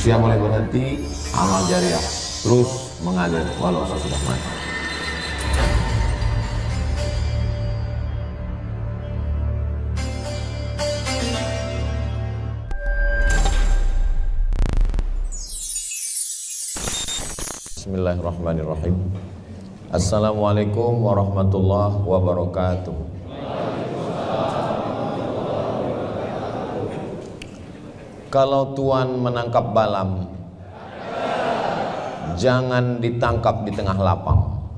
Usia mulai berhenti, amal jariah terus mengalir walau sudah mati. Bismillahirrahmanirrahim. Assalamualaikum warahmatullahi wabarakatuh. Kalau Tuhan menangkap balam, jangan ditangkap di tengah lapang.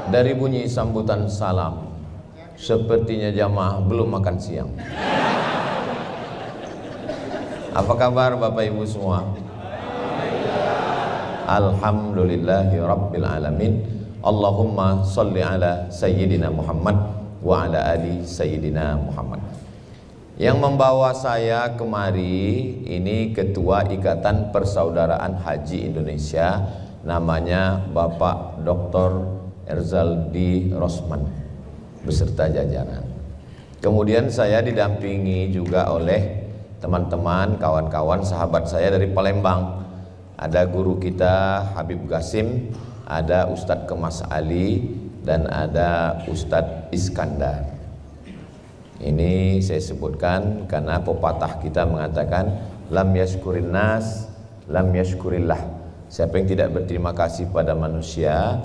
Dari bunyi sambutan salam, sepertinya jamaah belum makan siang. Apa kabar Bapak Ibu semua? Alhamdulillahi Rabbil Alamin. Allahumma salli ala Sayyidina Muhammad wa ala ali Sayyidina Muhammad. Yang membawa saya kemari ini Ketua Ikatan Persaudaraan Haji Indonesia, namanya Bapak Dr. Erzaldi Rosman beserta jajaran. Kemudian saya didampingi juga oleh teman-teman, kawan-kawan, sahabat saya dari Palembang. Ada guru kita Habib Qasim, ada Ustadz Kemas Ali, dan ada Ustadz Iskandar. Ini saya sebutkan karena pepatah kita mengatakan lam yashkurin nas lam yashkurillah. Siapa yang tidak berterima kasih pada manusia,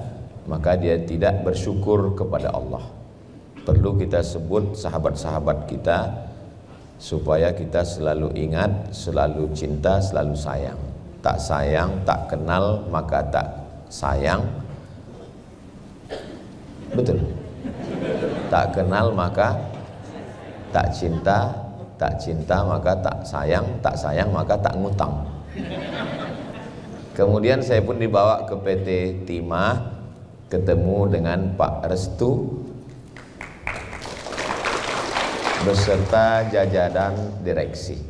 maka dia tidak bersyukur kepada Allah. Perlu kita sebut sahabat-sahabat kita supaya kita selalu ingat, selalu cinta, selalu sayang. Tak sayang, tak kenal, maka tak sayang. Betul. Tak kenal maka tak cinta, tak cinta maka tak sayang maka tak ngutang. Kemudian saya pun dibawa ke PT Timah, ketemu dengan Pak Restu beserta jajaran direksi.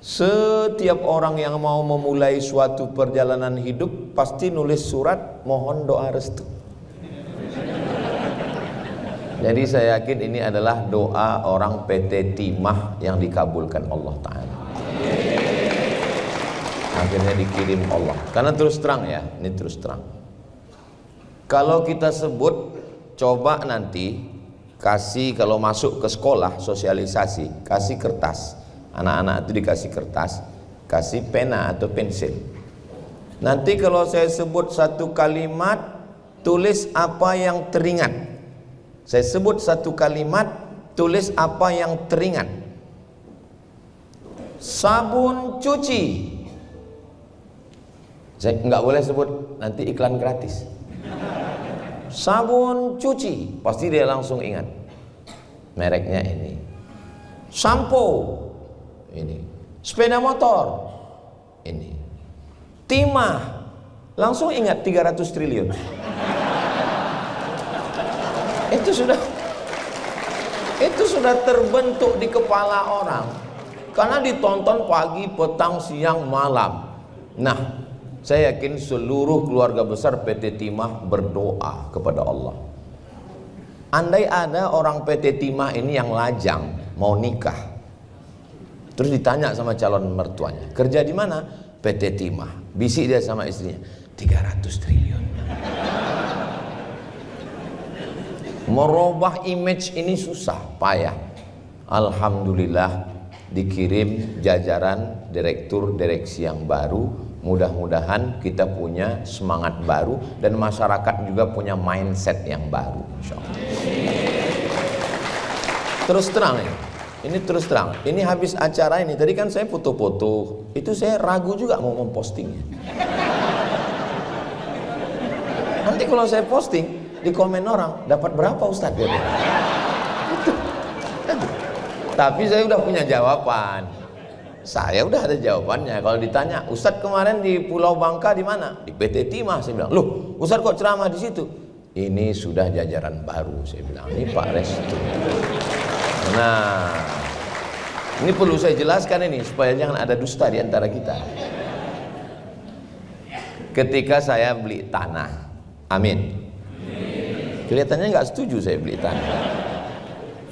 Setiap orang yang mau memulai suatu perjalanan hidup pasti nulis surat mohon doa restu. Jadi saya yakin ini adalah doa orang PT Timah yang dikabulkan Allah Ta'ala. Akhirnya dikirim Allah. Karena terus terang ya, ini terus terang. Kalau kita sebut, coba nanti kasih kalau masuk ke sekolah sosialisasi, kasih kertas. Anak-anak itu dikasih kertas, kasih pena atau pensil. Nanti kalau saya sebut satu kalimat, tulis apa yang teringat. Saya sebut satu kalimat, tulis apa yang teringat. Sabun cuci. Saya nggak boleh sebut, nanti iklan gratis. Sabun cuci, pasti dia langsung ingat. Mereknya ini. Sampo. Ini. Sepeda motor. Ini. Timah. Langsung ingat 300 triliun. Itu sudah terbentuk di kepala orang. Karena ditonton pagi, petang, siang, malam. Nah, saya yakin seluruh keluarga besar PT Timah berdoa kepada Allah. Andai ada orang PT Timah ini yang lajang mau nikah, terus ditanya sama calon mertuanya, kerja di mana? PT Timah. Bisik dia sama istrinya, 300 triliun. Merubah image ini susah, payah. Alhamdulillah dikirim jajaran direktur direksi yang baru. Mudah-mudahan kita punya semangat baru dan masyarakat juga punya mindset yang baru, insyaallah. Terus terang ini terus terang. Ini habis acara ini, tadi kan saya foto-foto, itu saya ragu juga mau mempostingnya. Nanti kalau saya posting, di komen orang, dapat berapa Ustadz? Gitu. Tapi saya udah punya jawaban. Saya udah ada jawabannya. Kalau ditanya, Ustadz kemarin di Pulau Bangka di mana? Di PT Timah. Saya bilang, loh Ustadz kok ceramah di situ? Ini sudah jajaran baru. Saya bilang, ini Pak Restu. Nah, ini perlu saya jelaskan ini supaya jangan ada dusta di antara kita. Ketika saya beli tanah, amin. Kelihatannya nggak setuju saya beli tanah.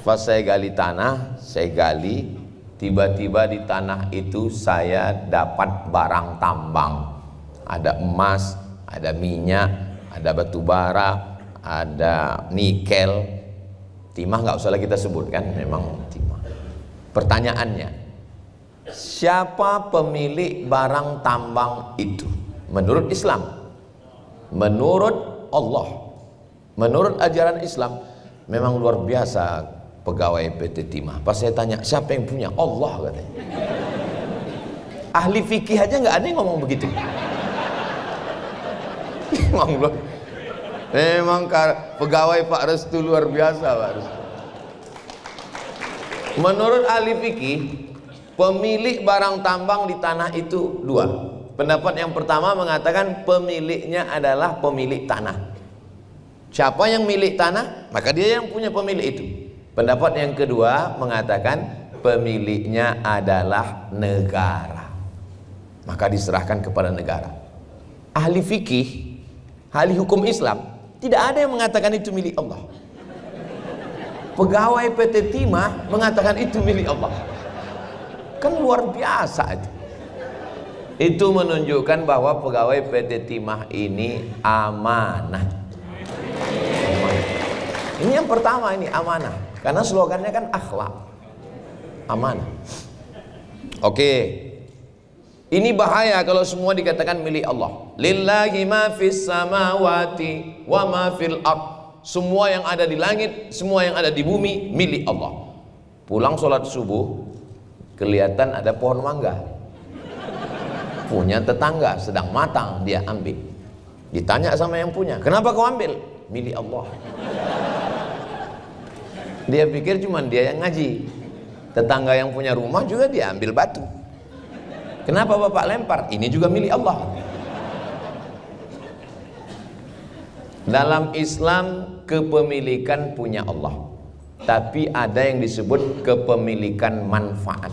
Pas saya gali tanah, saya gali tiba-tiba di tanah itu saya dapat barang tambang. Ada emas, ada minyak, ada batu bara, ada nikel. Timah nggak usah lagi kita sebutkan, memang timah. Pertanyaannya, siapa pemilik barang tambang itu? Menurut Islam, menurut Allah, menurut ajaran Islam, memang luar biasa pegawai PT Timah. Pas saya tanya, siapa yang punya? Allah, katanya. Ahli fikih aja nggak ada yang ngomong begitu. Memang pegawai Pak Restu luar biasa, Pak Restu. Menurut ahli fikih, pemilik barang tambang di tanah itu dua. Pendapat yang pertama mengatakan pemiliknya adalah pemilik tanah. Siapa yang milik tanah, maka dia yang punya pemilik itu. Pendapat yang kedua mengatakan pemiliknya adalah negara, maka diserahkan kepada negara. Ahli fikih, ahli hukum Islam, tidak ada yang mengatakan itu milik Allah. Pegawai PT Timah mengatakan itu milik Allah. Kan luar biasa itu. Itu menunjukkan bahwa pegawai PT Timah ini amanah. Ini yang pertama, ini amanah. Karena slogannya kan akhlak, amanah. Oke. Ini bahaya kalau semua dikatakan milik Allah. Lillahi ma fis samawati wa ma fil ard. Semua yang ada di langit, semua yang ada di bumi milik Allah. Pulang sholat subuh, kelihatan ada pohon mangga. Punya tetangga sedang matang, dia ambil. Ditanya sama yang punya, kenapa kau ambil? Milik Allah. Dia pikir cuma dia yang ngaji. Tetangga yang punya rumah juga dia ambil batu. Kenapa bapak lempar? Ini juga milik Allah. Dalam Islam kepemilikan punya Allah, tapi ada yang disebut kepemilikan manfaat.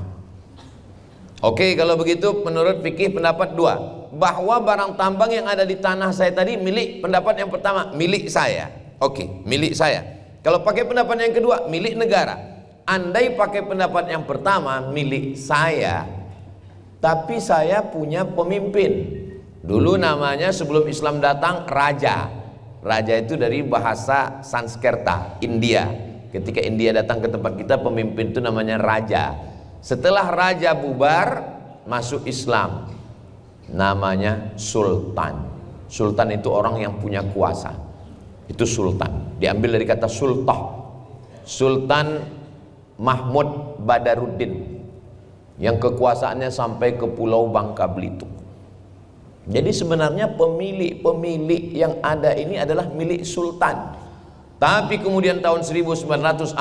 Oke, kalau begitu menurut fikih pendapat dua, bahwa barang tambang yang ada di tanah saya tadi milik. Pendapat yang pertama, milik saya. Oke, milik saya. Kalau pakai pendapat yang kedua, milik negara. Andai pakai pendapat yang pertama, milik saya, tapi saya punya pemimpin. Dulu namanya sebelum Islam datang raja. Raja itu dari bahasa Sanskerta, India. Ketika India datang ke tempat kita, pemimpin itu namanya raja. Setelah raja bubar, masuk Islam, namanya sultan. Sultan itu orang yang punya kuasa. Itu sultan. Diambil dari kata sultah. Sultan Mahmud Badaruddin, yang kekuasaannya sampai ke Pulau Bangka Belitung. Jadi sebenarnya pemilik yang ada ini adalah milik sultan. Tapi kemudian tahun 1945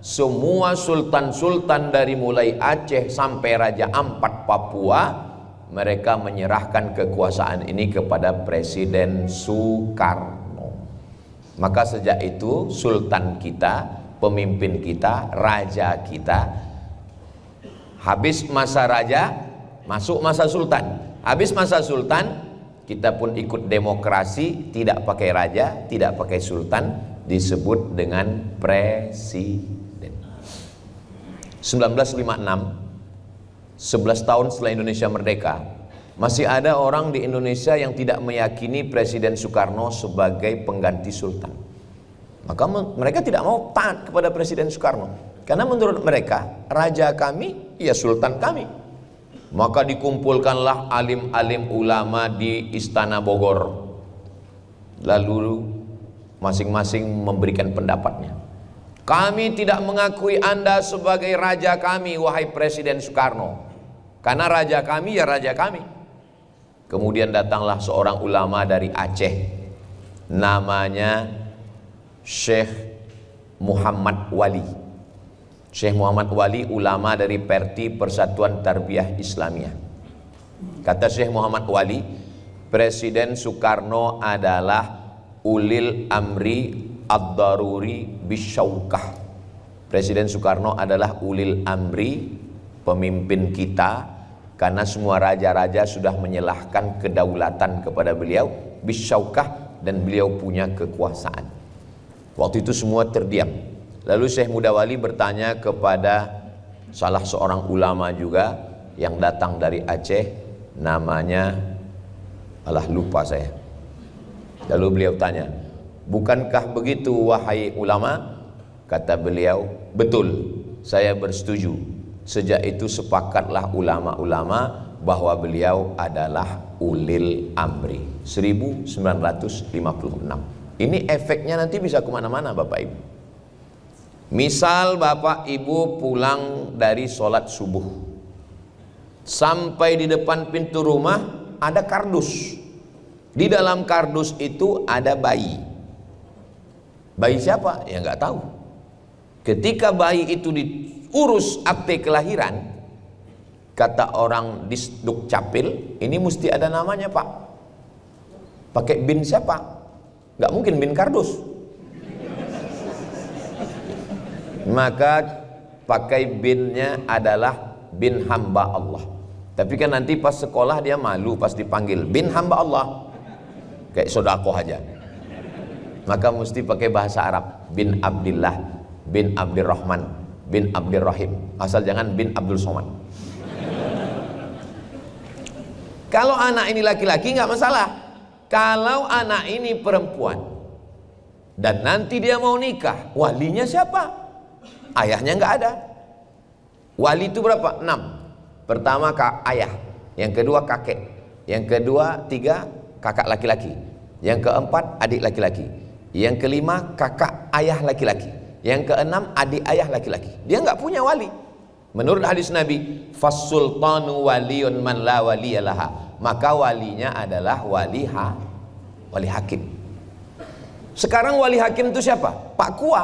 semua sultan-sultan dari mulai Aceh sampai Raja Ampat Papua, mereka menyerahkan kekuasaan ini kepada Presiden Soekarno. Maka sejak itu sultan kita, pemimpin kita, raja kita, habis masa raja, masuk masa sultan. Habis masa sultan, kita pun ikut demokrasi, tidak pakai raja, tidak pakai sultan, disebut dengan presiden. 1956, 11 tahun setelah Indonesia merdeka, masih ada orang di Indonesia yang tidak meyakini Presiden Soekarno sebagai pengganti sultan. Maka mereka tidak mau taat kepada Presiden Soekarno, karena menurut mereka raja kami, ya sultan kami. Maka dikumpulkanlah alim-alim ulama di Istana Bogor, lalu masing-masing memberikan pendapatnya. Kami tidak mengakui Anda sebagai raja kami, wahai Presiden Soekarno, karena raja kami ya raja kami. Kemudian datanglah seorang ulama dari Aceh, namanya Syekh Muhammad Wali. Syekh Muhammad Wali, ulama dari Perti, Persatuan Tarbiyah Islamiyah. Kata Syekh Muhammad Wali, Presiden Soekarno adalah ulil amri ad-daruri bisyaukah. Presiden Soekarno adalah ulil amri, pemimpin kita, karena semua raja-raja sudah menyerahkan kedaulatan kepada beliau, bisyaukah, dan beliau punya kekuasaan. Waktu itu semua terdiam. Lalu Syekh Mudawali bertanya kepada salah seorang ulama juga yang datang dari Aceh, namanya lupa saya. Lalu beliau tanya, bukankah begitu wahai ulama? Kata beliau, betul, saya bersetuju. Sejak itu sepakatlah ulama-ulama bahwa beliau adalah ulil amri. 1956. Ini efeknya nanti bisa kemana-mana Bapak Ibu. Misal Bapak Ibu pulang dari sholat subuh, sampai di depan pintu rumah ada kardus. Di dalam kardus itu ada bayi. Bayi siapa? Ya nggak tahu. Ketika bayi itu diurus akte kelahiran, kata orang di Dukcapil, ini mesti ada namanya Pak. Pakai bin siapa? Nggak mungkin bin kardus. Maka pakai binnya adalah bin hamba Allah. Tapi kan nanti pas sekolah dia malu pas dipanggil bin hamba Allah, kayak sodakoh aja. Maka mesti pakai bahasa Arab, bin Abdillah, bin Abdirrahman, bin Abdirrahim. Asal jangan bin Abdul Somad. Kalau anak ini laki-laki nggak masalah. Kalau anak ini perempuan dan nanti dia mau nikah, walinya siapa? Ayahnya nggak ada. Wali itu berapa? 6. Pertama ayah, yang kedua kakek, yang kedua 3 kakak laki-laki, yang keempat adik laki-laki, yang kelima kakak ayah laki-laki, yang keenam adik ayah laki-laki. Dia nggak punya wali. Menurut hadis Nabi, fas-sultanu waliyun man la waliyalaha. Maka walinya adalah wali hakim. Sekarang wali hakim itu siapa? Pak Kua.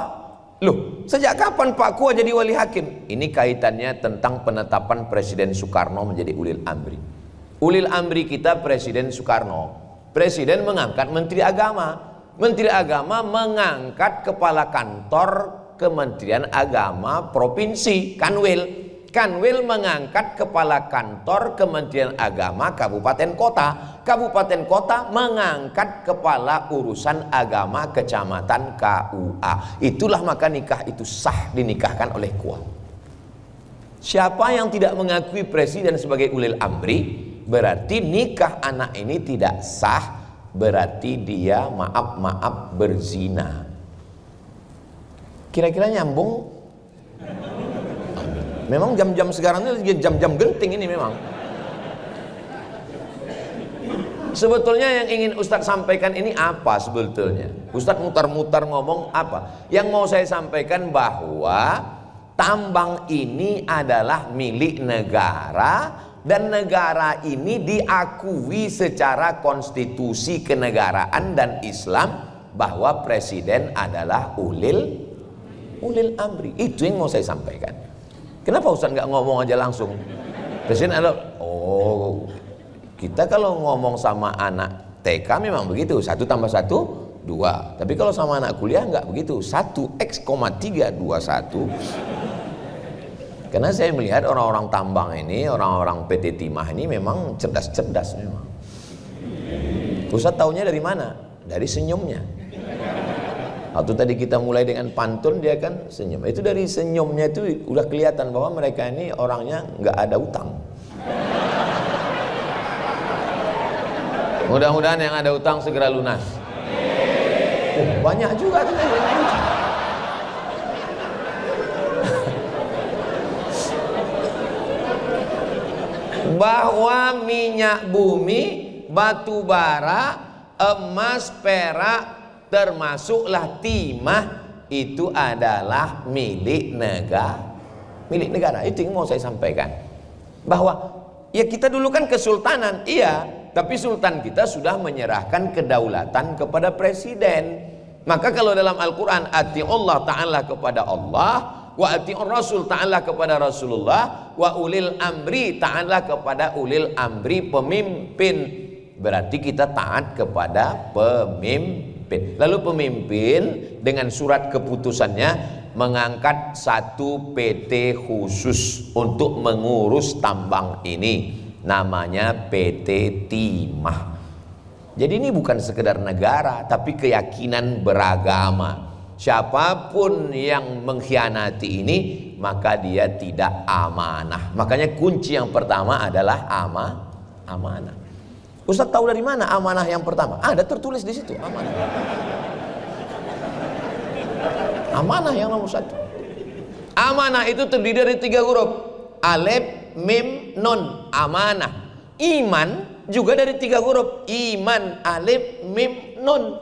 Loh, sejak kapan Pak Kua jadi wali hakim? Ini kaitannya tentang penetapan Presiden Soekarno menjadi ulil amri. Ulil amri kita Presiden Soekarno. Presiden mengangkat Menteri Agama. Menteri Agama mengangkat kepala kantor Kementerian Agama Provinsi, Kanwil. Kanwil mengangkat kepala kantor Kementerian Agama Kabupaten Kota. Kabupaten Kota mengangkat kepala urusan agama kecamatan KUA. Itulah maka nikah itu sah dinikahkan oleh Kua. Siapa yang tidak mengakui presiden sebagai ulil amri, berarti nikah anak ini tidak sah, berarti dia maaf berzina. Kira-kira nyambung? Memang jam-jam sekarang ini jam-jam genting ini memang. Sebetulnya yang ingin Ustadz sampaikan ini apa sebetulnya? Ustadz mutar-mutar ngomong apa? Yang mau saya sampaikan bahwa tambang ini adalah milik negara dan negara ini diakui secara konstitusi kenegaraan dan Islam bahwa presiden adalah ulil amri. Itu yang mau saya sampaikan. Kenapa Ustaz nggak ngomong aja langsung? Presiden adalah, kita kalau ngomong sama anak TK memang begitu, 1 + 1 2. Tapi kalau sama anak kuliah nggak begitu, 1x3 21. Karena saya melihat orang-orang tambang ini, orang-orang PT Timah ini memang cerdas-cerdas memang. Ustaz taunya dari mana? Dari senyumnya. Waktu tadi kita mulai dengan pantun, dia kan senyum. Itu dari senyumnya itu udah kelihatan bahwa mereka ini orangnya nggak ada utang. Mudah-mudahan yang ada utang segera lunas. Banyak juga tuh. Bahwa minyak bumi, batu bara, emas, perak, termasuklah timah, itu adalah milik negara. Itu yang mau saya sampaikan. Bahwa ya kita dulu kan kesultanan, iya, tapi sultan kita sudah menyerahkan kedaulatan kepada presiden. Maka kalau dalam Al-Quran, ati'ullah ta'ala kepada Allah, wa ati'ur rasul ta'ala kepada Rasulullah, wa ulil amri ta'ala kepada ulil amri, pemimpin. Berarti kita taat kepada pemimpin. Lalu pemimpin dengan surat keputusannya mengangkat 1 PT khusus untuk mengurus tambang ini, namanya PT Timah. Jadi ini bukan sekedar negara, tapi keyakinan beragama. siapapun yang mengkhianati ini maka dia tidak amanah. Makanya kunci yang pertama adalah amanah. Ustaz tahu dari mana amanah yang pertama? Ada tertulis di situ, amanah. Amanah yang nomor satu. Amanah itu terdiri dari 3 huruf. Alif, mim, nun. Amanah. Iman juga dari 3 huruf. Iman, alif, mim, nun.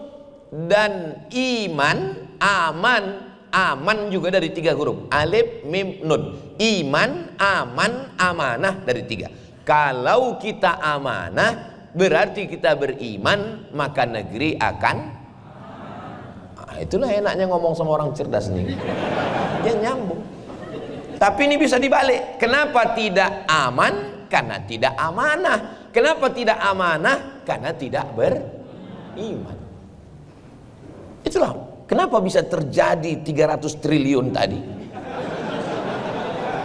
Dan iman, aman juga dari 3 huruf. Alif, mim, nun. Iman, aman, amanah dari 3. Kalau kita amanah berarti kita beriman, maka negeri akan. Itulah enaknya ngomong sama orang cerdas nih. Dia nyambung. Tapi ini bisa dibalik. Kenapa tidak aman? Karena tidak amanah. Kenapa tidak amanah? Karena tidak beriman. Itulah kenapa bisa terjadi 300 triliun tadi.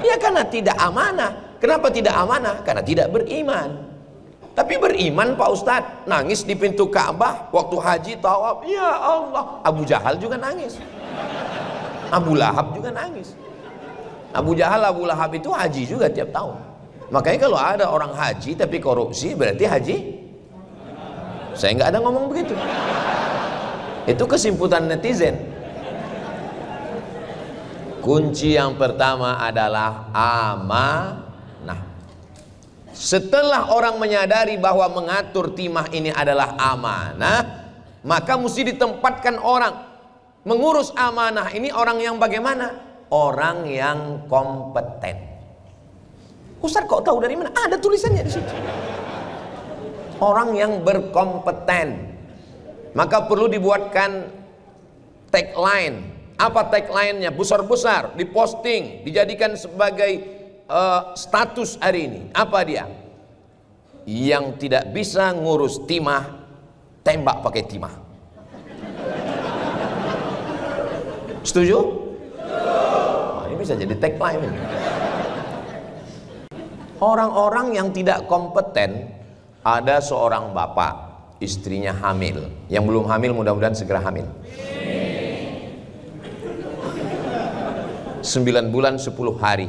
Ya karena tidak amanah. Kenapa tidak amanah? Karena tidak beriman. Tapi beriman Pak Ustadz, nangis di pintu Ka'bah waktu haji tawaf, ya Allah. Abu Jahal juga nangis, Abu Lahab juga nangis. Abu Jahal, Abu Lahab itu haji juga tiap tahun. Makanya kalau ada orang haji tapi korupsi berarti haji. Saya nggak ada ngomong begitu, itu kesimpulan netizen. Kunci yang pertama adalah amanah. Setelah orang menyadari bahwa mengatur timah ini adalah amanah, maka mesti ditempatkan orang mengurus amanah ini. Orang yang bagaimana? Orang yang kompeten. Ustaz kok tahu dari mana? Ada tulisannya di situ. Orang yang berkompeten. Maka perlu dibuatkan tagline. Apa tagline-nya? Besar-besar, diposting, dijadikan sebagai status hari ini. Apa dia? Yang tidak bisa ngurus timah, tembak pakai timah. Setuju? Nah, ini bisa jadi tagline ini. Orang-orang yang tidak kompeten. Ada seorang bapak, istrinya hamil. Yang belum hamil mudah-mudahan segera hamil. 9 bulan 10 hari.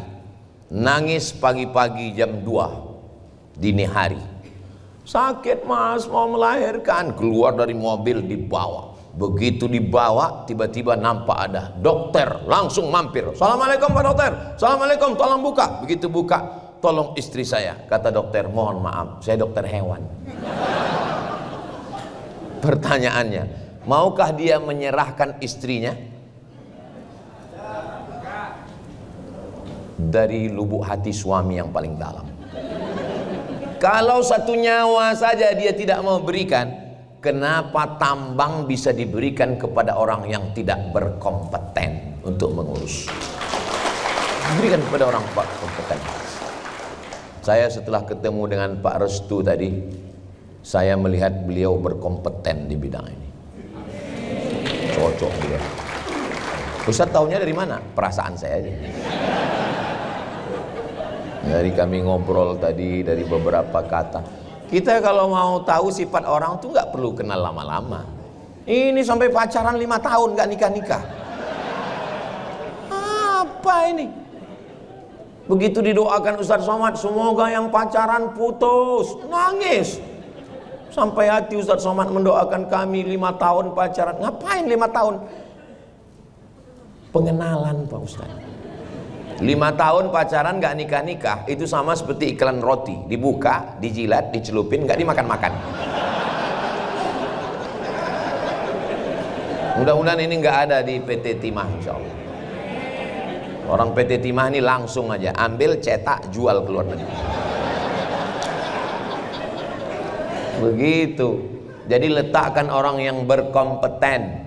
Nangis pagi-pagi jam 2 dini hari. Sakit mas, mau melahirkan. Keluar dari mobil dibawa. Begitu dibawa tiba-tiba nampak ada dokter, langsung mampir. Assalamualaikum Pak Dokter. Assalamualaikum, tolong buka. Begitu buka, tolong istri saya. Kata dokter, mohon maaf, saya dokter hewan. Pertanyaannya, maukah dia menyerahkan istrinya? Dari lubuk hati suami yang paling dalam. Kalau satu nyawa saja dia tidak mau berikan, kenapa tambang bisa diberikan kepada orang yang tidak berkompeten untuk mengurus? Diberikan kepada orang kompeten. Saya setelah ketemu dengan Pak Restu tadi, saya melihat beliau berkompeten di bidang ini. Cocok dia. Ustaz taunya dari mana? Perasaan saya aja. Dari kami ngobrol tadi, dari beberapa kata. Kita kalau mau tahu sifat orang tuh nggak perlu kenal lama-lama. Ini sampai pacaran 5 tahun nggak nikah-nikah. Apa ini? Begitu didoakan Ustaz Somad, semoga yang pacaran putus, nangis. Sampai hati Ustaz Somad mendoakan kami 5 tahun pacaran. Ngapain 5 tahun? Pengenalan Pak Ustaz. 5 tahun pacaran gak nikah-nikah itu sama seperti iklan roti, dibuka, dijilat, dicelupin, gak dimakan-makan. Mudah-mudahan ini gak ada di PT Timah insya Allah. Orang PT Timah ini langsung aja ambil, cetak, jual ke luar negeri. Begitu. Jadi letakkan orang yang berkompeten.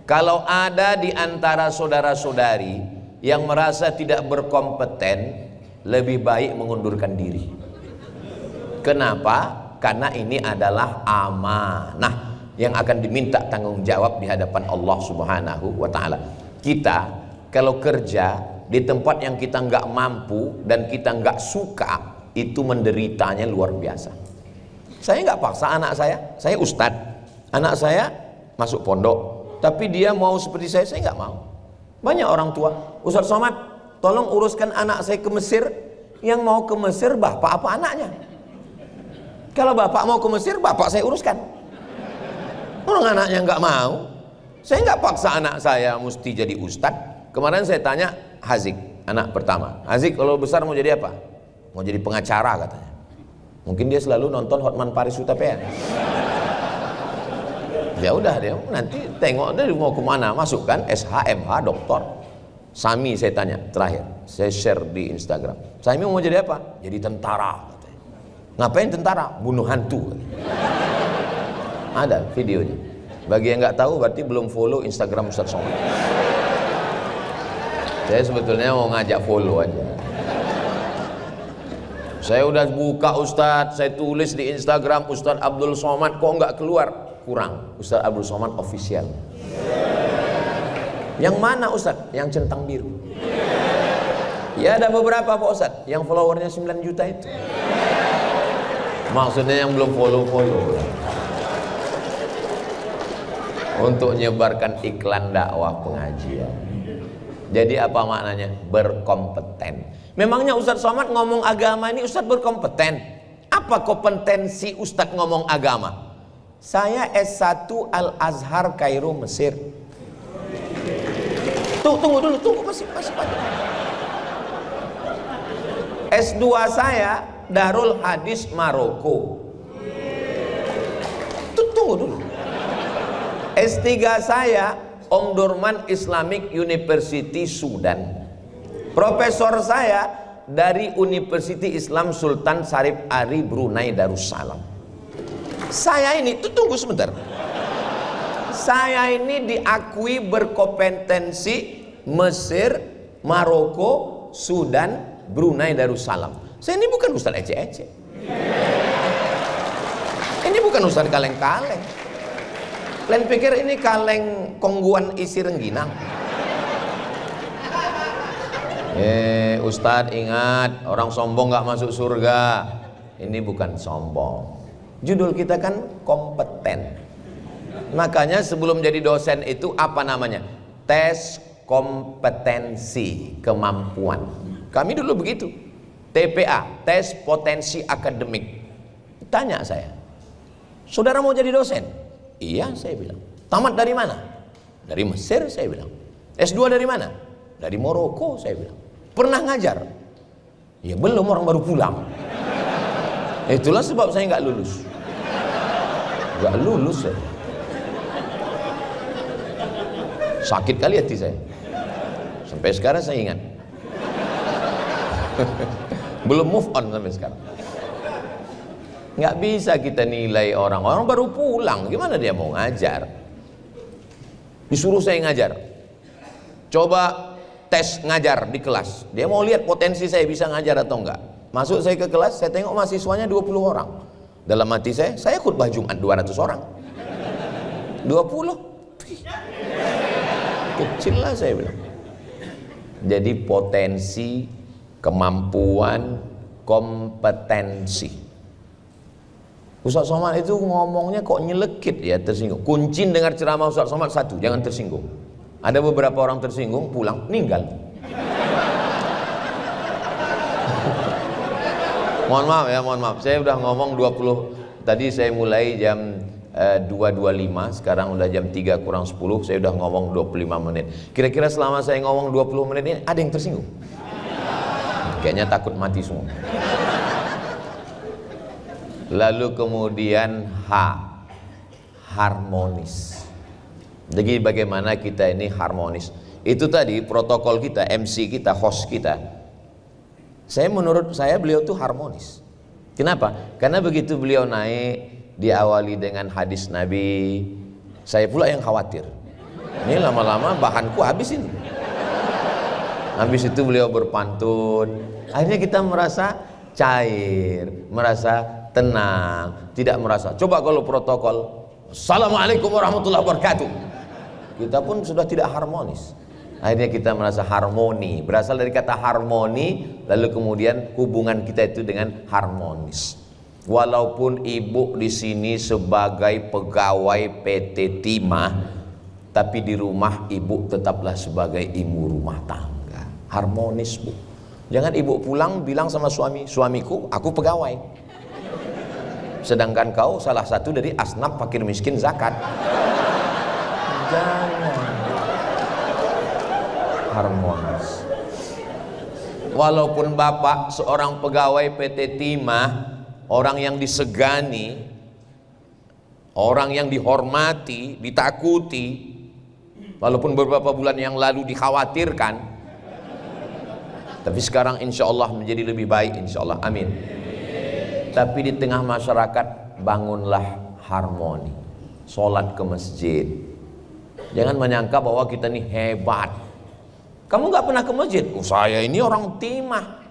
Kalau ada di antara saudara-saudari yang merasa tidak berkompeten, lebih baik mengundurkan diri. Kenapa? Karena ini adalah amanah yang akan diminta tanggung jawab di hadapan Allah Subhanahu wa Ta'ala. Kita kalau kerja di tempat yang kita nggak mampu dan kita nggak suka, itu menderitanya luar biasa. Saya nggak paksa anak saya ustadz, anak saya masuk pondok, tapi dia mau seperti saya nggak mau. Banyak orang tua, Ustaz Somad, tolong uruskan anak saya ke Mesir. Yang mau ke Mesir bapak apa anaknya? Kalau bapak mau ke Mesir, bapak saya uruskan. Orang anaknya nggak mau, saya nggak paksa anak saya mesti jadi ustadz. Kemarin saya tanya Hazik, anak pertama, Hazik kalau besar mau jadi apa? Mau jadi pengacara katanya. Mungkin dia selalu nonton Hotman Paris Hutapea. Ya udah, dia nanti tengok dia mau kemana, masukkan SH, MH, doktor. Sami saya tanya terakhir, saya share di Instagram, Sami mau jadi apa? Jadi tentara katanya. Ngapain tentara? Bunuh hantu. Ada videonya. Bagi yang nggak tahu berarti belum follow Instagram Ustaz Somad. Saya sebetulnya mau ngajak follow aja. Saya udah buka Ustadz, saya tulis di Instagram Ustadz Abdul Somad, kok nggak keluar? Kurang, Ustadz Abdul Somad official. Yang mana Ustadz? Yang centang biru. Ya ada beberapa Pak Ustadz, yang followernya 9 juta itu. Maksudnya yang belum follow. Untuk menyebarkan iklan dakwah pengajian. Jadi apa maknanya? Berkompeten. Memangnya Ustadz Somad ngomong agama ini Ustadz berkompeten? Apa kompetensi Ustadz ngomong agama? Saya S1 Al-Azhar Kairo Mesir. Tunggu dulu, masih panjang. S2 saya Darul Hadis Maroko. Tunggu dulu. S3 saya Omdurman Islamic University Sudan. Profesor saya dari University Islam Sultan Syarif Ari Brunei Darussalam. Saya ini, tunggu sebentar. Saya ini diakui berkompetensi Mesir, Maroko, Sudan, Brunei Darussalam. Saya ini bukan ustaz ece-ece. Ini bukan ustaz kaleng-kaleng. Kalian pikir ini kaleng kongguan isi rengginang? Ustadz ingat, orang sombong gak masuk surga. Ini bukan sombong. Judul kita kan kompeten. Makanya sebelum jadi dosen itu apa namanya? Tes kompetensi kemampuan. Kami dulu begitu. TPA, tes potensi akademik. Tanya saya, saudara mau jadi dosen? Iya, saya bilang. Tamat dari mana? Dari Mesir, saya bilang. S2 dari mana? Dari Maroko, saya bilang. Pernah ngajar? Ya belum, orang baru pulang. Itulah sebab saya nggak lulus. Nggak lulus saya. Sakit kali hati saya. Sampai sekarang saya ingat. Belum move on sampai sekarang. Nggak bisa kita nilai orang baru pulang, gimana dia mau ngajar? Disuruh saya ngajar, coba tes ngajar di kelas, dia mau lihat potensi saya bisa ngajar atau enggak. Masuk saya ke kelas, saya tengok mahasiswanya 20 orang. Dalam hati saya khutbah Jumat 200 orang. 20 kecil lah saya bilang. Jadi potensi, kemampuan, kompetensi. Ustaz Somad itu ngomongnya kok nyelekit ya, tersinggung. Kuncin dengar ceramah Ustaz Somad, satu, jangan tersinggung. Ada beberapa orang tersinggung, pulang, meninggal. Mohon maaf. Saya udah ngomong 20. Tadi saya mulai jam 2.25, sekarang udah jam 3 kurang 10. Saya udah ngomong 25 menit. Kira-kira selama saya ngomong 20 menit ini ada yang tersinggung? Kayaknya takut mati semua. Lalu kemudian harmonis. Jadi bagaimana kita ini harmonis? Itu tadi protokol kita, MC kita, host kita. Menurut saya beliau tuh harmonis. Kenapa? Karena begitu beliau naik, diawali dengan hadis Nabi, saya pula yang khawatir. Ini lama-lama bahanku habis ini. Habis itu beliau berpantun. Akhirnya kita merasa cair, merasa tenang, tidak merasa. Coba kalau protokol, Assalamualaikum warahmatullahi wabarakatuh, kita pun sudah tidak harmonis. Akhirnya kita merasa harmoni, berasal dari kata harmoni, lalu kemudian hubungan kita itu dengan harmonis. Walaupun ibu di sini sebagai pegawai PT Timah, tapi di rumah ibu tetaplah sebagai ibu rumah tangga. Harmonis, Bu. Jangan ibu pulang bilang sama suami, suamiku aku pegawai, sedangkan kau salah satu dari asnaf fakir miskin zakat. Jangan. Harmonis. Walaupun bapak seorang pegawai PT Timah, orang yang disegani, orang yang dihormati, ditakuti, walaupun beberapa bulan yang lalu dikhawatirkan, tapi sekarang insya Allah menjadi lebih baik, insya Allah, amin. Tapi di tengah masyarakat bangunlah harmoni, sholat ke masjid. Jangan menyangka bahwa kita ini hebat. Kamu nggak pernah ke masjid? Oh, saya ini orang Timah.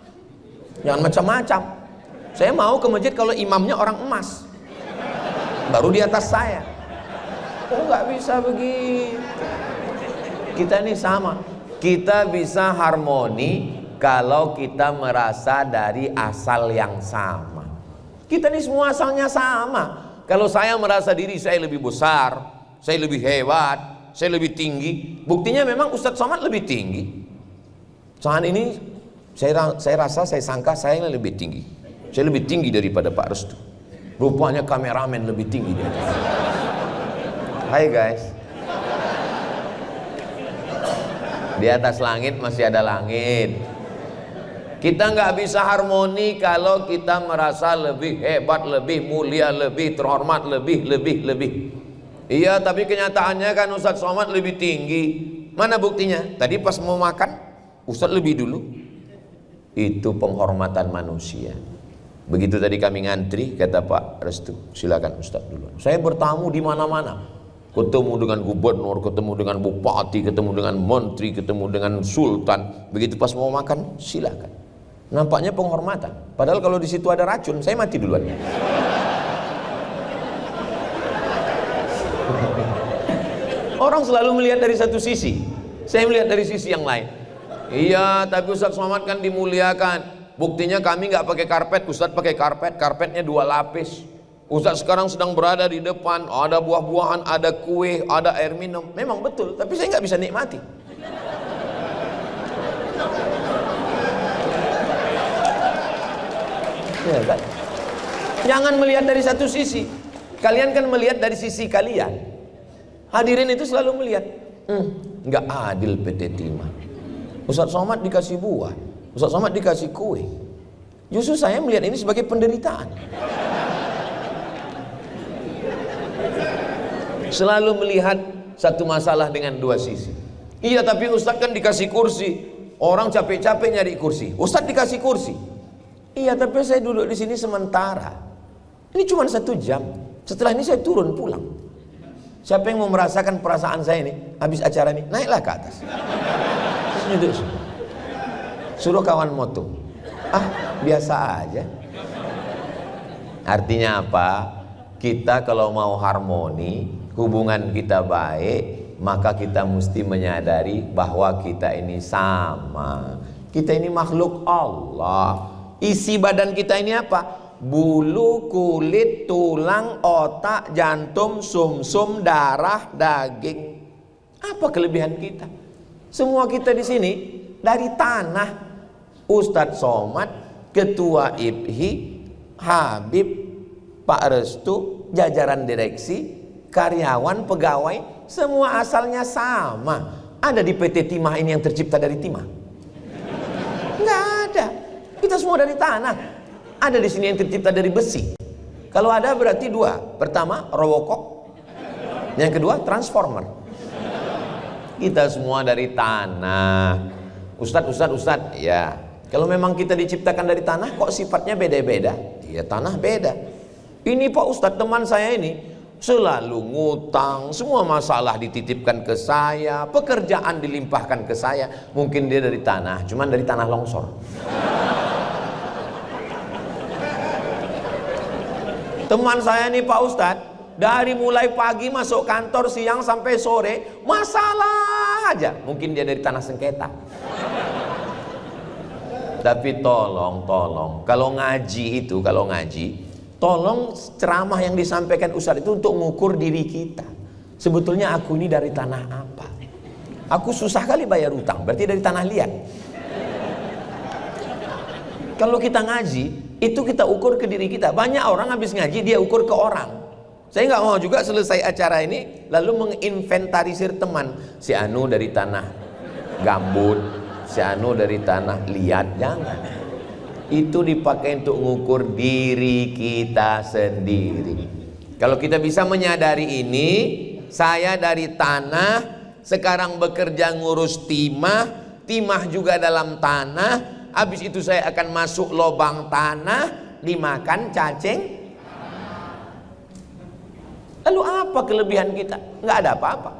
Jangan macam-macam. Saya mau ke masjid kalau imamnya orang emas, baru di atas saya. Oh, nggak bisa begitu. Kita ini sama. Kita bisa harmoni kalau kita merasa dari asal yang sama. Kita ini semua asalnya sama. Kalau saya merasa diri saya lebih besar, saya lebih hebat, saya lebih tinggi, buktinya memang Ustadz Somad lebih tinggi. Saat ini saya rasa, saya sangka saya lebih tinggi. Saya lebih tinggi daripada Pak Restu. Rupanya kameramen lebih tinggi di atas. Hai guys. Di atas langit masih ada langit. Kita nggak bisa harmoni kalau kita merasa lebih hebat, lebih mulia, lebih terhormat, lebih. Iya, tapi kenyataannya kan Ustadz Somad lebih tinggi. Mana buktinya? Tadi pas mau makan, Ustadz lebih dulu. Itu penghormatan manusia. Begitu tadi kami ngantri, kata Pak Restu, silakan Ustadz dulu. Saya bertamu di mana-mana. Ketemu dengan gubernur, ketemu dengan bupati, ketemu dengan menteri, ketemu dengan sultan. Begitu pas mau makan, silakan. Nampaknya penghormatan. Padahal kalau di situ ada racun, saya mati duluan. Orang selalu melihat dari satu sisi, saya melihat dari sisi yang lain. Iya, tapi Ustadz Somad kan dimuliakan. Buktinya kami nggak pakai karpet, Ustadz pakai karpet. Karpetnya 2 lapis. Ustadz sekarang sedang berada di depan, ada buah-buahan, ada kue, ada air minum. Memang betul, tapi saya nggak bisa nikmati. Ya, kan? Jangan melihat dari satu sisi. Kalian kan melihat dari sisi kalian. Hadirin itu selalu melihat, nggak adil PT Timah. Ustadz Somad dikasih buah, Ustadz Somad dikasih kue. Justru saya melihat ini sebagai penderitaan. Selalu melihat satu masalah dengan 2 sisi. Iya, tapi Ustadz kan dikasih kursi. Orang capek-capek nyari kursi, Ustadz dikasih kursi. Iya, tapi saya duduk di sini sementara. Ini cuma 1 jam. Setelah ini saya turun pulang. Siapa yang mau merasakan perasaan saya ini? Habis acara ini, naiklah ke atas. Terus duduk. Suruh kawan moto. Biasa aja. Artinya apa? Kita kalau mau harmoni, hubungan kita baik, maka kita mesti menyadari bahwa kita ini sama. Kita ini makhluk Allah. Isi badan kita ini apa? Bulu, kulit, tulang, otak, jantung, sumsum, darah, daging. Apa kelebihan kita? Semua kita di sini dari tanah. Ustadz Somad, Ketua IPHI, Habib, Pak Restu, jajaran direksi, karyawan, pegawai, semua asalnya sama. Ada di PT Timah ini yang tercipta dari timah? Nggak ada. Kita semua dari tanah. Ada di sini yang tercipta dari besi. Kalau ada berarti 2. Pertama, Robocop. Yang kedua, Transformer. Kita semua dari tanah. Ustadz, ya. Kalau memang kita diciptakan dari tanah, kok sifatnya beda-beda? Ya, tanah beda. Ini Pak Ustadz, teman saya ini selalu ngutang, semua masalah dititipkan ke saya, pekerjaan dilimpahkan ke saya. Mungkin dia dari tanah, cuman dari tanah longsor. Teman saya nih Pak Ustadz, dari mulai pagi masuk kantor, siang sampai sore, masalah aja. Mungkin dia dari tanah sengketa. Tapi tolong, kalau ngaji, tolong ceramah yang disampaikan Ustadz itu untuk mengukur diri kita. Sebetulnya aku ini dari tanah apa? Aku susah kali bayar utang, berarti dari tanah liat. Kalau kita ngaji, itu kita ukur ke diri kita. Banyak orang habis ngaji, dia ukur ke orang. Saya nggak mau juga selesai acara ini lalu menginventarisir teman. Si Anu dari tanah gambut, si Anu dari tanah liat. Jangan. Itu dipakai untuk mengukur diri kita sendiri. Kalau kita bisa menyadari ini, saya dari tanah, sekarang bekerja ngurus timah, timah juga dalam tanah. Habis itu saya akan masuk lubang tanah, dimakan cacing. Lalu apa kelebihan kita? Nggak ada apa-apa.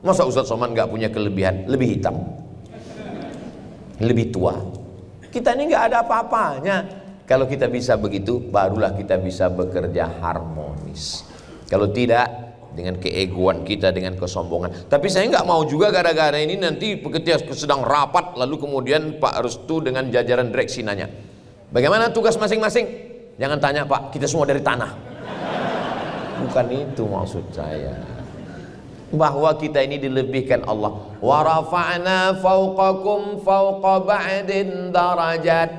Masa Ustaz Somad nggak punya kelebihan? Lebih hitam, lebih tua. Kita ini nggak ada apa-apanya. Kalau kita bisa begitu, barulah kita bisa bekerja harmonis. Kalau tidak, dengan keegoan kita, dengan kesombongan. Tapi saya nggak mau juga gara-gara ini nanti ketika sedang rapat, lalu kemudian Pak Restu dengan jajaran direksi nanya, bagaimana tugas masing-masing? Jangan tanya Pak, kita semua dari tanah. Bukan itu maksud saya. Bahwa kita ini dilebihkan Allah. Wa rafa'na fawqakum fawqa ba'din darajat.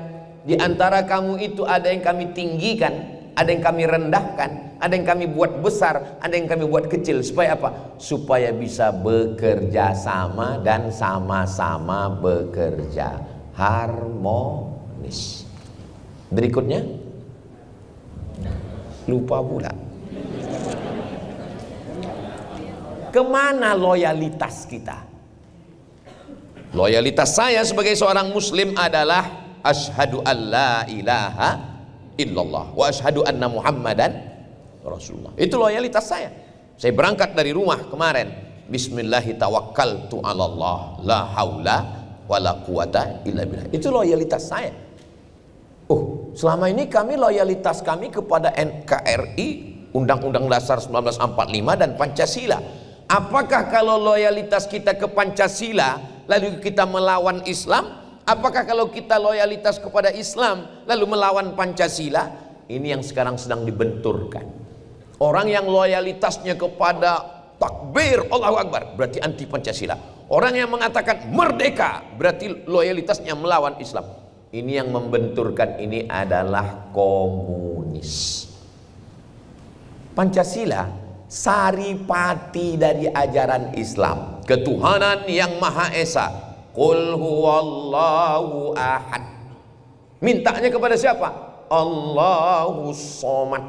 Di antara kamu itu ada yang kami tinggikan, ada yang kami rendahkan, ada yang kami buat besar, ada yang kami buat kecil. Supaya apa? Supaya bisa bekerja sama dan sama-sama bekerja harmonis. Berikutnya, lupa pula. Kemana loyalitas kita? Loyalitas saya sebagai seorang muslim adalah asyhadu an la ilaha illallah wa asyhadu anna muhammadan rasulullah. Itu loyalitas saya. Saya berangkat dari rumah kemarin, bismillahi tawakkaltu 'alallah la haula wala quwata illa billah. Itu loyalitas saya. Selama ini kami loyalitas kami kepada NKRI, Undang-Undang Dasar 1945 dan Pancasila. Apakah kalau loyalitas kita ke Pancasila lalu kita melawan Islam? Apakah kalau kita loyalitas kepada Islam lalu melawan Pancasila? Ini yang sekarang sedang dibenturkan. Orang yang loyalitasnya kepada takbir Allahu Akbar berarti anti Pancasila. Orang yang mengatakan merdeka berarti loyalitasnya melawan Islam. Ini yang membenturkan ini adalah komunis. Pancasila saripati dari ajaran Islam, ketuhanan yang Maha Esa. Qul huwallahu ahad. Mintanya kepada siapa? Allahus somad.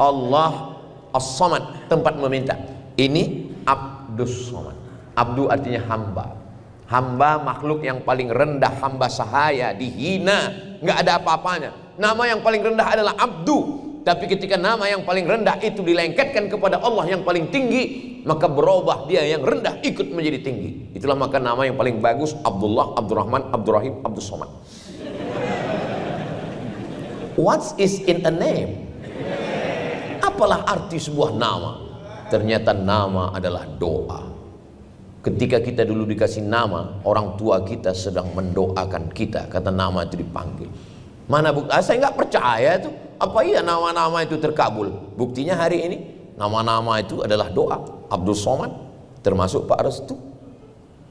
Allah as-somad, tempat meminta. Ini Abdus Somad. Abdu artinya hamba. Hamba makhluk yang paling rendah, hamba sahaya, dihina, nggak ada apa-apanya. Nama yang paling rendah adalah Abdu. Tapi ketika nama yang paling rendah itu dilengketkan kepada Allah yang paling tinggi, maka berubah dia yang rendah ikut menjadi tinggi. Itulah maka nama yang paling bagus Abdullah, Abdurrahman, Abdurrahim, Abdus Somad. What is in a name? Apalah arti sebuah nama? Ternyata nama adalah doa. Ketika kita dulu dikasih nama, orang tua kita sedang mendoakan kita, kata nama itu dipanggil. Mana bukti? Saya nggak percaya itu. Apa iya nama-nama itu terkabul? Buktinya hari ini nama-nama itu adalah doa. Abdul Somad termasuk Pak Restu.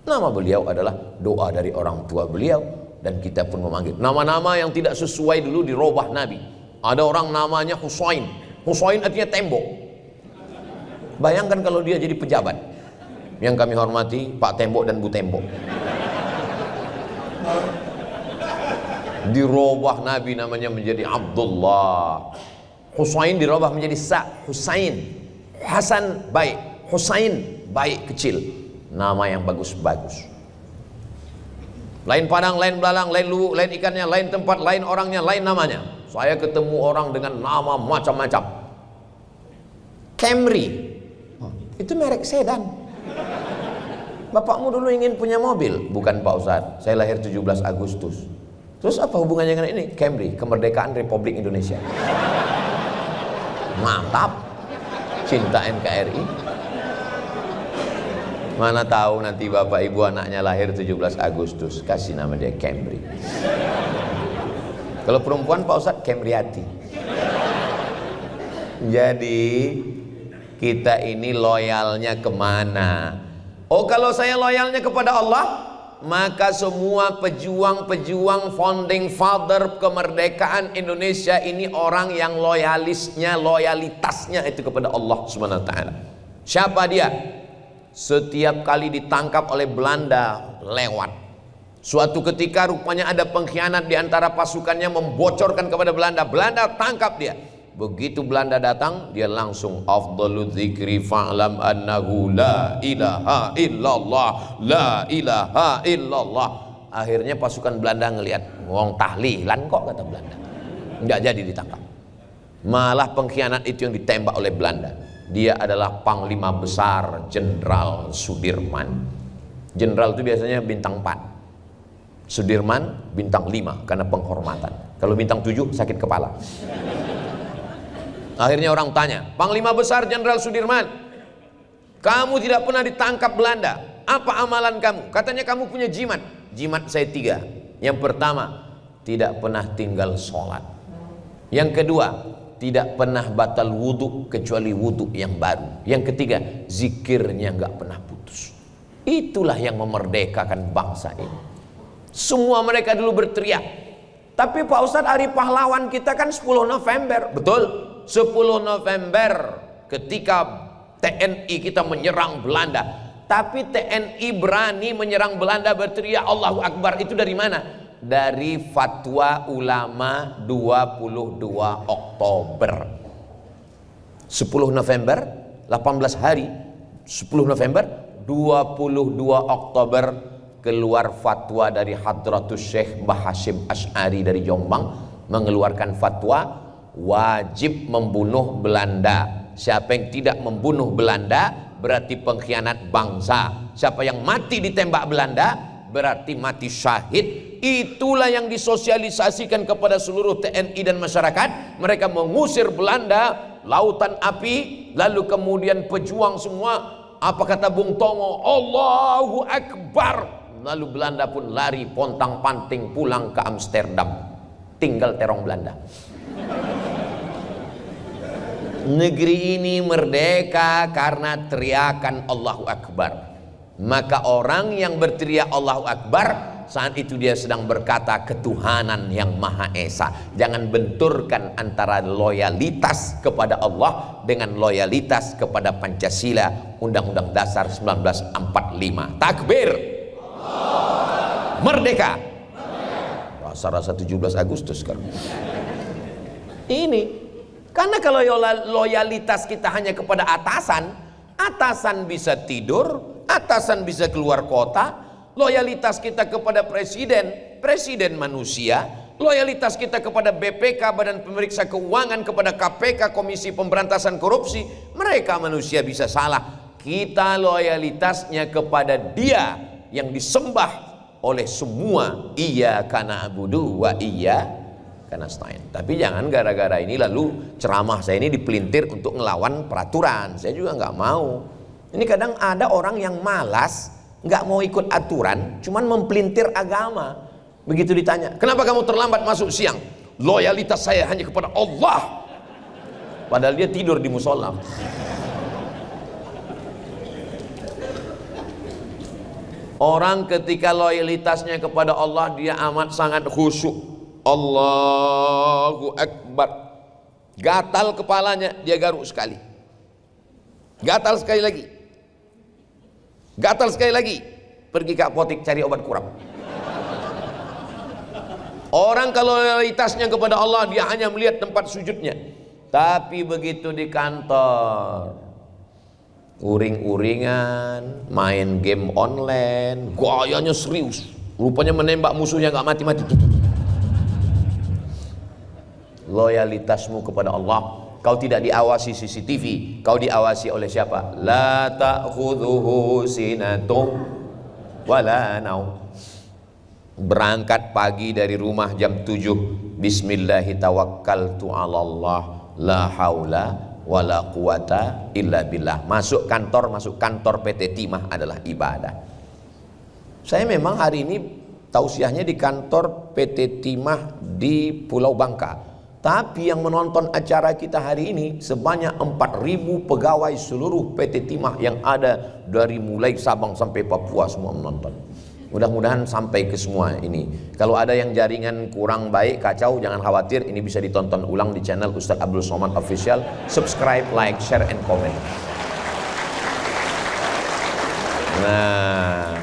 Nama beliau adalah doa dari orang tua beliau dan kita pun memanggil. Nama-nama yang tidak sesuai dulu dirubah Nabi. Ada orang namanya Husain. Husain artinya tembok. Bayangkan kalau dia jadi pejabat. Yang kami hormati Pak Tembok dan Bu Tembok. Dirubah Nabi namanya menjadi Abdullah. Husain dirubah menjadi Husain. Hasan baik, Husain baik kecil. Nama yang bagus-bagus. Lain padang, lain belalang, lain luwuk, lain ikannya, lain tempat, lain orangnya, lain namanya. Saya ketemu orang dengan nama macam-macam. Camry, itu merek sedan. Bapakmu dulu ingin punya mobil? Bukan Pak Ustadz, saya lahir 17 Agustus. Terus apa hubungannya dengan ini? Camry, kemerdekaan Republik Indonesia. Mantap. Cinta NKRI. Mana tahu nanti bapak ibu anaknya lahir 17 Agustus, kasih nama dia Camry. Kalau perempuan Pak Ustadz, Camryati. Jadi kita ini loyalnya kemana? Oh, kalau saya loyalnya kepada Allah, maka semua pejuang-pejuang founding father kemerdekaan Indonesia ini orang yang loyalitasnya itu kepada Allah Subhanahu wa taala. Siapa dia? Setiap kali ditangkap oleh Belanda lewat. Suatu ketika rupanya ada pengkhianat di antara pasukannya membocorkan kepada Belanda. Belanda tangkap dia. Begitu Belanda datang, dia langsung afdhalu dzikri fa'lam annahu la ilaha illallah, la ilaha illallah. Akhirnya pasukan Belanda ngelihat, ngomong tahlilan kok, kata Belanda. Enggak jadi ditangkap. Malah pengkhianat itu yang ditembak oleh Belanda. Dia adalah Panglima Besar Jenderal Sudirman. Jenderal itu biasanya bintang 4. Sudirman bintang 5 karena penghormatan. Kalau bintang 7 sakit kepala. Akhirnya orang tanya, Panglima Besar Jenderal Sudirman, kamu tidak pernah ditangkap Belanda, apa amalan kamu? Katanya kamu punya jimat. Jimat saya 3. Yang pertama, tidak pernah tinggal sholat. Yang kedua, tidak pernah batal wudhu kecuali wudhu yang baru. Yang ketiga, zikirnya nggak pernah putus. Itulah yang memerdekakan bangsa ini. Semua mereka dulu berteriak. Tapi Pak Ustadz, hari pahlawan kita kan 10 November. Betul, 10 November ketika TNI kita menyerang Belanda. Tapi TNI berani menyerang Belanda berteriak Allahu Akbar. Itu dari mana? Dari fatwa ulama 22 Oktober. 10 November 18 hari 10 November 22 Oktober keluar fatwa dari Hadratus Syekh Mbah Hasyim Asy'ari dari Jombang, mengeluarkan fatwa wajib membunuh Belanda. Siapa yang tidak membunuh Belanda berarti pengkhianat bangsa. Siapa yang mati ditembak Belanda berarti mati syahid. Itulah yang disosialisasikan kepada seluruh TNI dan masyarakat. Mereka mengusir Belanda, lautan api, lalu kemudian pejuang semua, apa kata Bung Tomo, Allahu Akbar. Lalu Belanda pun lari pontang-panting pulang ke Amsterdam. Tinggal terong Belanda. Negeri ini merdeka karena teriakan Allahu Akbar. Maka orang yang berteriak Allahu Akbar, saat itu dia sedang berkata ketuhanan yang Maha Esa. Jangan benturkan antara loyalitas kepada Allah dengan loyalitas kepada Pancasila, Undang-Undang Dasar 1945. Takbir. Merdeka. Rasa-rasa 17 Agustus kan. Ini karena kalau loyalitas kita hanya kepada atasan, atasan bisa tidur, atasan bisa keluar kota. Loyalitas kita kepada presiden, presiden manusia. Loyalitas kita kepada BPK, Badan Pemeriksa Keuangan, kepada KPK, Komisi Pemberantasan Korupsi, mereka manusia bisa salah. Kita loyalitasnya kepada Dia yang disembah oleh semua, iyyaka na'budu wa iyyaka nasta'in. Tapi jangan gara-gara ini lalu ceramah saya ini dipelintir untuk ngelawan peraturan. Saya juga nggak mau. Ini kadang ada orang yang malas, nggak mau ikut aturan, cuman mempelintir agama. Begitu ditanya, kenapa kamu terlambat masuk siang? Loyalitas saya hanya kepada Allah. Padahal dia tidur di musola. Orang ketika loyalitasnya kepada Allah, dia amat sangat khusyuk. Allahu Akbar. Gatal kepalanya, dia garuk sekali. Gatal sekali lagi. Gatal sekali lagi. Pergi ke apotek cari obat kurap. Orang kalau loyalitasnya kepada Allah, dia hanya melihat tempat sujudnya. Tapi begitu di kantor, uring-uringan, main game online, gayanya serius, rupanya menembak musuhnya nggak mati-mati. Loyalitasmu kepada Allah, kau tidak diawasi CCTV, kau diawasi oleh siapa? La ta'khudhuhu sinatun wala naum. Berangkat pagi dari rumah jam 7, bismillahi tawakkaltu 'alallah, la haula wala quwata illa billah. Masuk kantor PT Timah adalah ibadah. Saya memang hari ini tausiahnya di kantor PT Timah di Pulau Bangka. Tapi yang menonton acara kita hari ini sebanyak 4.000 pegawai seluruh PT Timah yang ada dari mulai Sabang sampai Papua semua menonton. Mudah-mudahan sampai ke semua ini. Kalau ada yang jaringan kurang baik, kacau, jangan khawatir, ini bisa ditonton ulang di channel Ustaz Abdul Somad Official. Subscribe, like, share, and comment. Nah,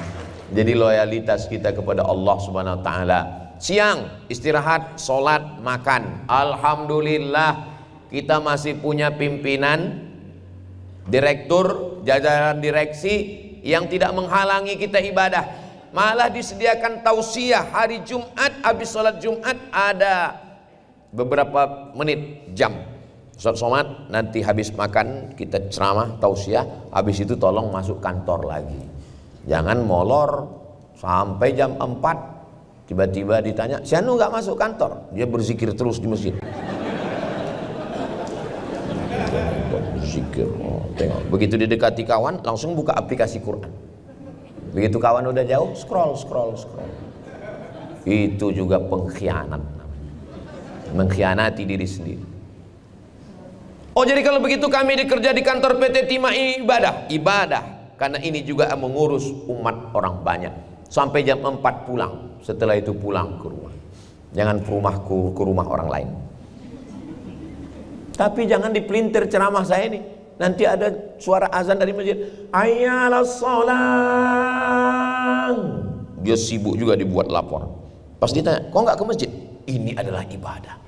jadi loyalitas kita kepada Allah Subhanahu wa taala. Siang istirahat, sholat, makan. Alhamdulillah kita masih punya pimpinan, direktur, jajaran direksi yang tidak menghalangi kita ibadah. Malah disediakan tausiah hari Jumat, habis sholat Jumat ada beberapa menit, jam. Ustaz Somad nanti habis makan kita ceramah, tausiah, habis itu tolong masuk kantor lagi. Jangan molor sampai jam 4. Tiba-tiba ditanya, si Anu nggak masuk kantor? Dia berzikir terus di masjid. Berzikir, tengok. Begitu didekati kawan, langsung buka aplikasi Quran. Begitu kawan udah jauh, scroll. Itu juga pengkhianat, mengkhianati diri sendiri. Oh, jadi kalau begitu kami dikerja di kantor PT Timah ibadah, karena ini juga mengurus umat orang banyak. Sampai jam 4 pulang. Setelah itu pulang ke rumah. Jangan ke rumah orang lain. Tapi jangan dipelintir ceramah saya ini. Nanti ada suara azan dari masjid. Ayyalas sholat. Dia sibuk juga dibuat lapor. Pas ditanya, kok nggak ke masjid? Ini adalah ibadah.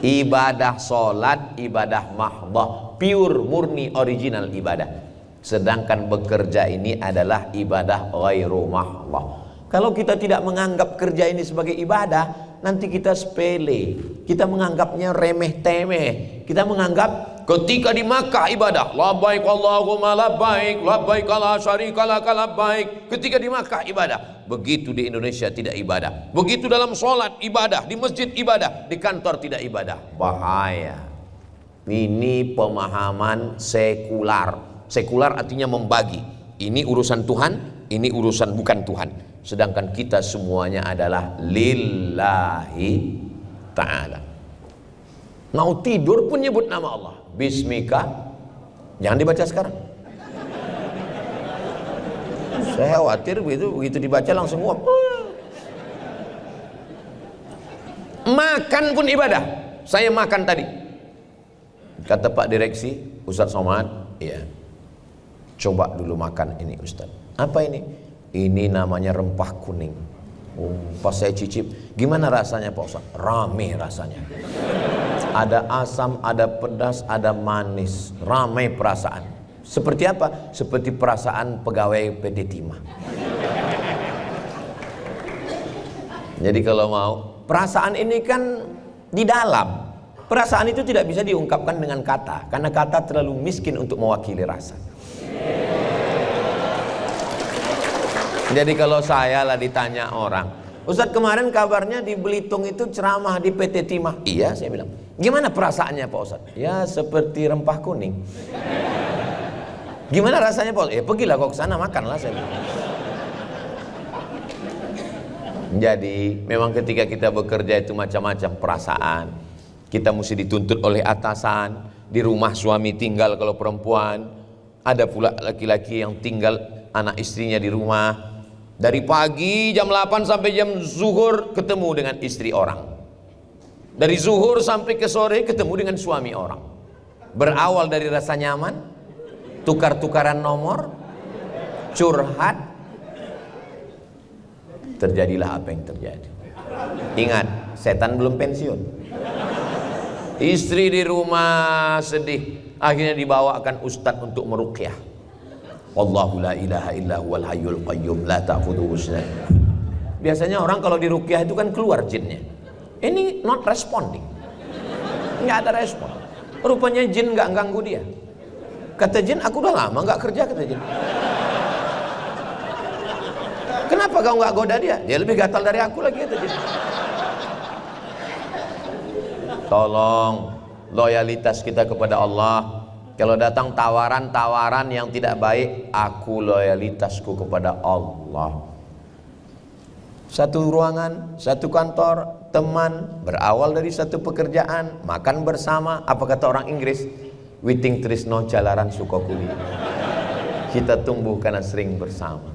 Ibadah sholat, ibadah mahdah, pure, murni, original ibadah. Sedangkan bekerja ini adalah ibadah ghairu mahdah. Kalau kita tidak menganggap kerja ini sebagai ibadah, nanti kita sepele, kita menganggapnya remeh temeh. Kita menganggap ketika di Makkah ibadah, labbaik Allahumma labbaik, labbaik la syarika lak labbaik. Ketika di Makkah ibadah, begitu di Indonesia tidak ibadah. Begitu dalam sholat ibadah, di masjid ibadah, di kantor tidak ibadah. Bahaya. Ini pemahaman sekular. Sekular artinya membagi. Ini urusan Tuhan, ini urusan bukan Tuhan. Sedangkan kita semuanya adalah lillahi ta'ala. Mau tidur pun nyebut nama Allah. Bismika. Jangan dibaca sekarang. Saya khawatir begitu dibaca langsung nguap. Makan pun ibadah. Saya makan tadi. Kata Pak Direksi, Ustaz Somad, iya. Coba dulu makan ini Ustaz. Apa ini? Ini namanya rempah kuning. Oh, pas saya cicip, gimana rasanya Pak Ustaz? Rame rasanya. Ada asam, ada pedas, ada manis. Ramai perasaan. Seperti apa? Seperti perasaan pegawai PT Timah. Jadi kalau mau, perasaan ini kan di dalam. Perasaan itu tidak bisa diungkapkan dengan kata, karena kata terlalu miskin untuk mewakili rasa. Jadi kalau saya lah ditanya orang, Ustaz kemarin kabarnya di Belitung itu ceramah di PT Timah. Iya, saya bilang. Gimana perasaannya Pak Ustaz? Ya seperti rempah kuning. Gimana rasanya Pak Ustaz? Ya pergilah kau ke sana makanlah, saya bilang. Jadi memang ketika kita bekerja itu macam-macam perasaan. Kita mesti dituntut oleh atasan. Di rumah suami tinggal kalau perempuan. Ada pula laki-laki yang tinggal anak istrinya di rumah. Dari pagi jam 8 sampai jam zuhur ketemu dengan istri orang. Dari zuhur sampai ke sore ketemu dengan suami orang. Berawal dari rasa nyaman, tukar-tukaran nomor, curhat, terjadilah apa yang terjadi. Ingat, setan belum pensiun. Istri di rumah sedih, akhirnya dibawakan ustadz untuk meruqyah. Allahu la ilaha illa huwal hayyul qayyum la ta'khudhuhu sinatun. Biasanya orang kalau diruqyah itu kan keluar jinnya. Ini not responding. Enggak ada respon. Rupanya jin enggak ganggu dia. Kata jin, aku udah lama enggak kerja, kata jin. Kenapa kau enggak goda dia? Dia lebih gatal dari aku lagi, kata jin. Tolong loyalitas kita kepada Allah. Kalau datang tawaran-tawaran yang tidak baik, aku loyalitasku kepada Allah. Satu ruangan, satu kantor, teman, berawal dari satu pekerjaan, makan bersama. Apa kata orang Inggris? Witing trisno jalaran sukokuli. Kita tumbuh karena sering bersama.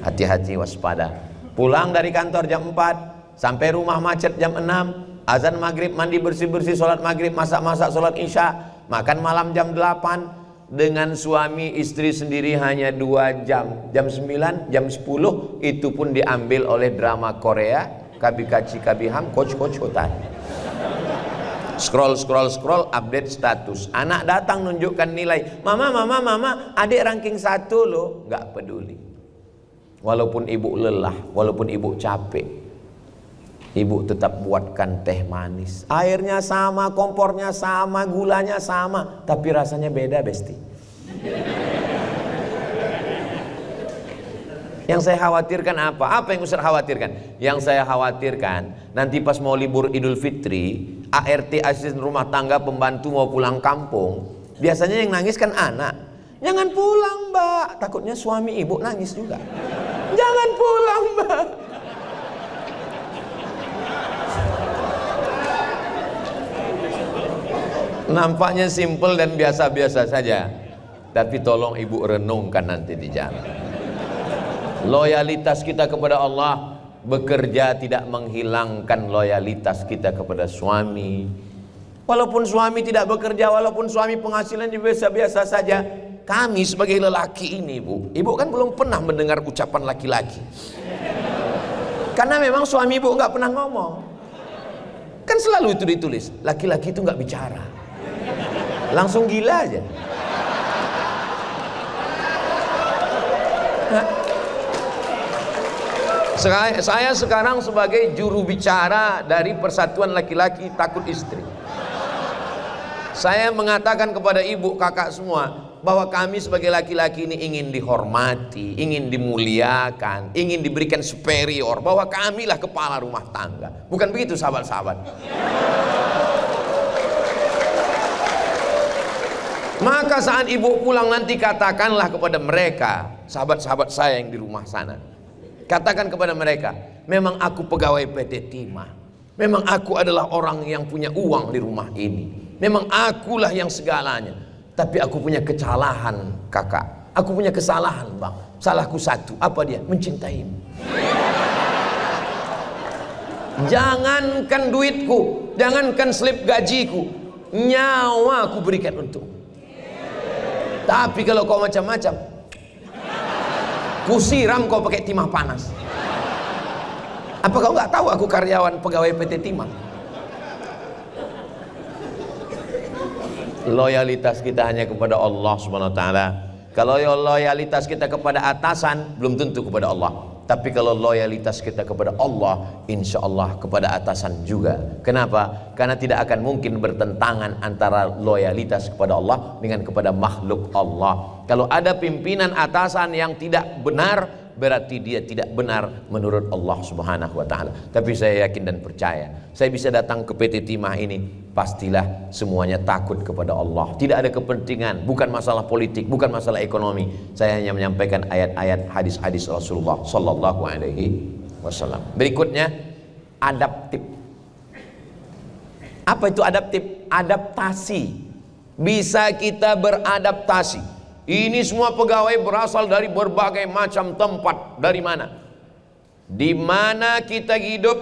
Hati-hati, waspada. Pulang dari kantor jam 4, sampai rumah macet jam 6, azan maghrib, mandi bersih-bersih, sholat maghrib, masak-masak, sholat isya, makan malam jam 8. Dengan suami istri sendiri hanya 2 jam. Jam 9, jam 10 itu pun diambil oleh drama Korea, Kabikachi Kabiham, Coach Hotan. Scroll, update status. Anak datang nunjukkan nilai. Mama, adik ranking 1 loh. Gak peduli. Walaupun ibu lelah, walaupun ibu capek, ibu tetap buatkan teh manis. Airnya sama, kompornya sama, gulanya sama, tapi rasanya beda, besti. Yang saya khawatirkan apa? Apa yang Ustaz khawatirkan? Yang saya khawatirkan nanti pas mau libur Idul Fitri, ART, asisten rumah tangga, pembantu mau pulang kampung, biasanya yang nangis kan anak. Jangan pulang, Mbak. Takutnya suami ibu nangis juga. Jangan pulang, Mbak. Nampaknya simpel dan biasa-biasa saja, tapi tolong ibu renungkan nanti di jalan. Loyalitas kita kepada Allah, bekerja tidak menghilangkan loyalitas kita kepada suami. Walaupun suami tidak bekerja, walaupun suami penghasilannya biasa-biasa saja, kami sebagai lelaki ini, ibu kan belum pernah mendengar ucapan laki-laki. Karena memang suami ibu nggak pernah ngomong. Kan selalu itu ditulis, laki-laki itu nggak bicara. Langsung gila aja. Saya sekarang sebagai juru bicara dari Persatuan Laki-laki Takut Istri. Saya mengatakan kepada ibu, kakak semua, bahwa kami sebagai laki-laki ini ingin dihormati, ingin dimuliakan, ingin diberikan superior, bahwa kamilah kepala rumah tangga. Bukan begitu, sahabat-sahabat? Maka saat ibu pulang nanti katakanlah kepada mereka, sahabat-sahabat saya yang di rumah sana, katakan kepada mereka, memang aku pegawai PT Timah, memang aku adalah orang yang punya uang di rumah ini, memang akulah yang segalanya, tapi aku punya kesalahan kakak, aku punya kesalahan bang, salahku satu, apa dia? Mencintaimu. Jangankan duitku, jangankan slip gajiku, nyawa aku berikan untukmu. Tapi kalau kau macam-macam, kusiram kau pakai timah panas. Apa kau nggak tahu aku karyawan pegawai PT Timah? Loyalitas kita hanya kepada Allah Subhanahu Wa Taala. Kalau loyalitas kita kepada atasan, belum tentu kepada Allah. Tapi kalau loyalitas kita kepada Allah, insya Allah kepada atasan juga. Kenapa? Karena tidak akan mungkin bertentangan antara loyalitas kepada Allah dengan kepada makhluk Allah. Kalau ada pimpinan atasan yang tidak benar, berarti dia tidak benar menurut Allah Subhanahu Wa Taala. Tapi saya yakin dan percaya, saya bisa datang ke PT Timah ini, pastilah semuanya takut kepada Allah. Tidak ada kepentingan, bukan masalah politik, bukan masalah ekonomi. Saya hanya menyampaikan ayat-ayat, hadis-hadis Rasulullah Sallallahu Alaihi Wasallam. Berikutnya, adaptif. Apa itu adaptif? Adaptasi. Bisa kita beradaptasi. Ini semua pegawai berasal dari berbagai macam tempat. Dari mana? Di mana kita hidup,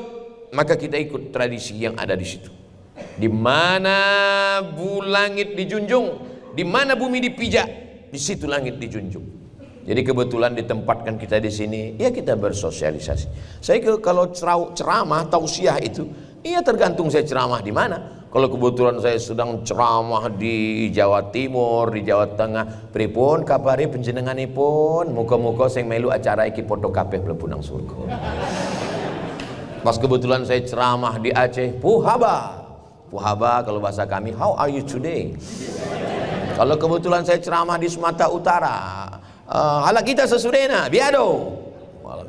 maka kita ikut tradisi yang ada di situ. Di mana langit dijunjung, di mana bumi dipijak, di situ langit dijunjung. Jadi kebetulan ditempatkan kita di sini, ya kita bersosialisasi. Saya kalau ceramah tausiah itu, iya tergantung saya ceramah di mana. Kalau kebetulan saya sedang ceramah di Jawa Timur, di Jawa Tengah, pripun kabare panjenenganipun? Muga-muga sing melu acara iki padha kabeh mlebu nang surga. Pas kebetulan saya ceramah di Aceh, Puhaba. Puhaba kalau bahasa kami, how are you today? Kalau kebetulan saya ceramah di Sumatera Utara, hala kita sesurena, biado.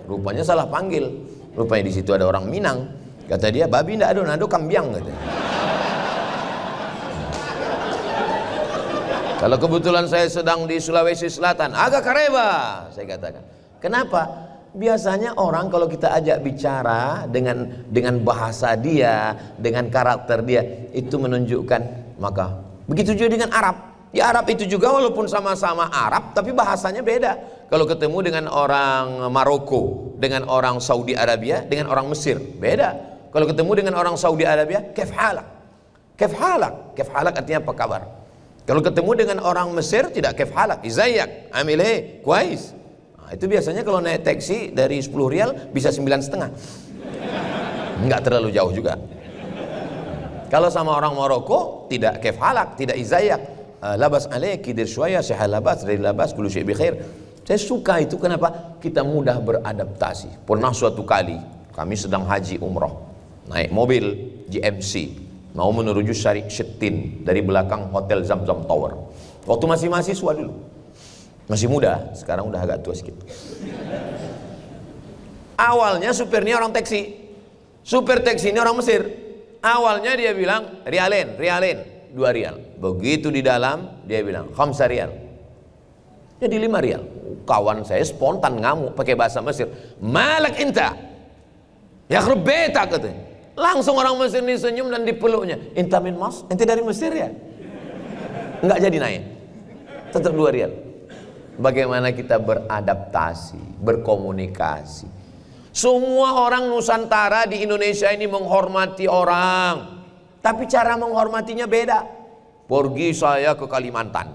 Rupanya salah panggil. Rupanya di situ ada orang Minang. Kata dia, babi ndak ado kambiang katanya. Kalau kebetulan saya sedang di Sulawesi Selatan, agak kareba, saya katakan. Kenapa? Biasanya orang kalau kita ajak bicara dengan bahasa dia, dengan karakter dia, itu menunjukkan. Maka begitu juga dengan Arab. Ya Arab itu juga walaupun sama-sama Arab, tapi bahasanya beda. Kalau ketemu dengan orang Maroko, dengan orang Saudi Arabia, dengan orang Mesir, beda. Kalau ketemu dengan orang Saudi Arabia, kef halak. Kef halak. Kef halak artinya apa kabar. Kalau ketemu dengan orang Mesir, tidak kef halak. Izayak, amil kuais. Nah, itu biasanya kalau naik taksi dari 10 rial bisa 9,5. Enggak terlalu jauh juga. Kalau sama orang Maroko tidak kef halak, tidak izayak. Labas alaiki dir syuaya syahal labas dari labas kullu syai' bi khair. Saya suka itu, kenapa? Kita mudah beradaptasi. Pernah suatu kali kami sedang haji umroh, naik mobil GMC mau menuju Syarif Syettin dari belakang Hotel Zamzam Tower. Waktu masih mahasiswa dulu. Masih muda, sekarang udah agak tua sedikit. Awalnya supirnya orang taksi. Supir taksi ini orang Mesir. Awalnya dia bilang, rialen, 2 rial. Begitu di dalam, dia bilang, 5 rial. Jadi 5 rial. Kawan saya spontan ngamuk pakai bahasa Mesir. Malak inta. Ya krebeta katanya. Langsung orang Mesir ini senyum dan dipeluknya. Inta min mas? Ente dari Mesir ya? Enggak jadi naik. Tetap 2 rial. Bagaimana kita beradaptasi, berkomunikasi. Semua orang Nusantara di Indonesia ini menghormati orang, tapi cara menghormatinya beda. Pergi saya ke Kalimantan.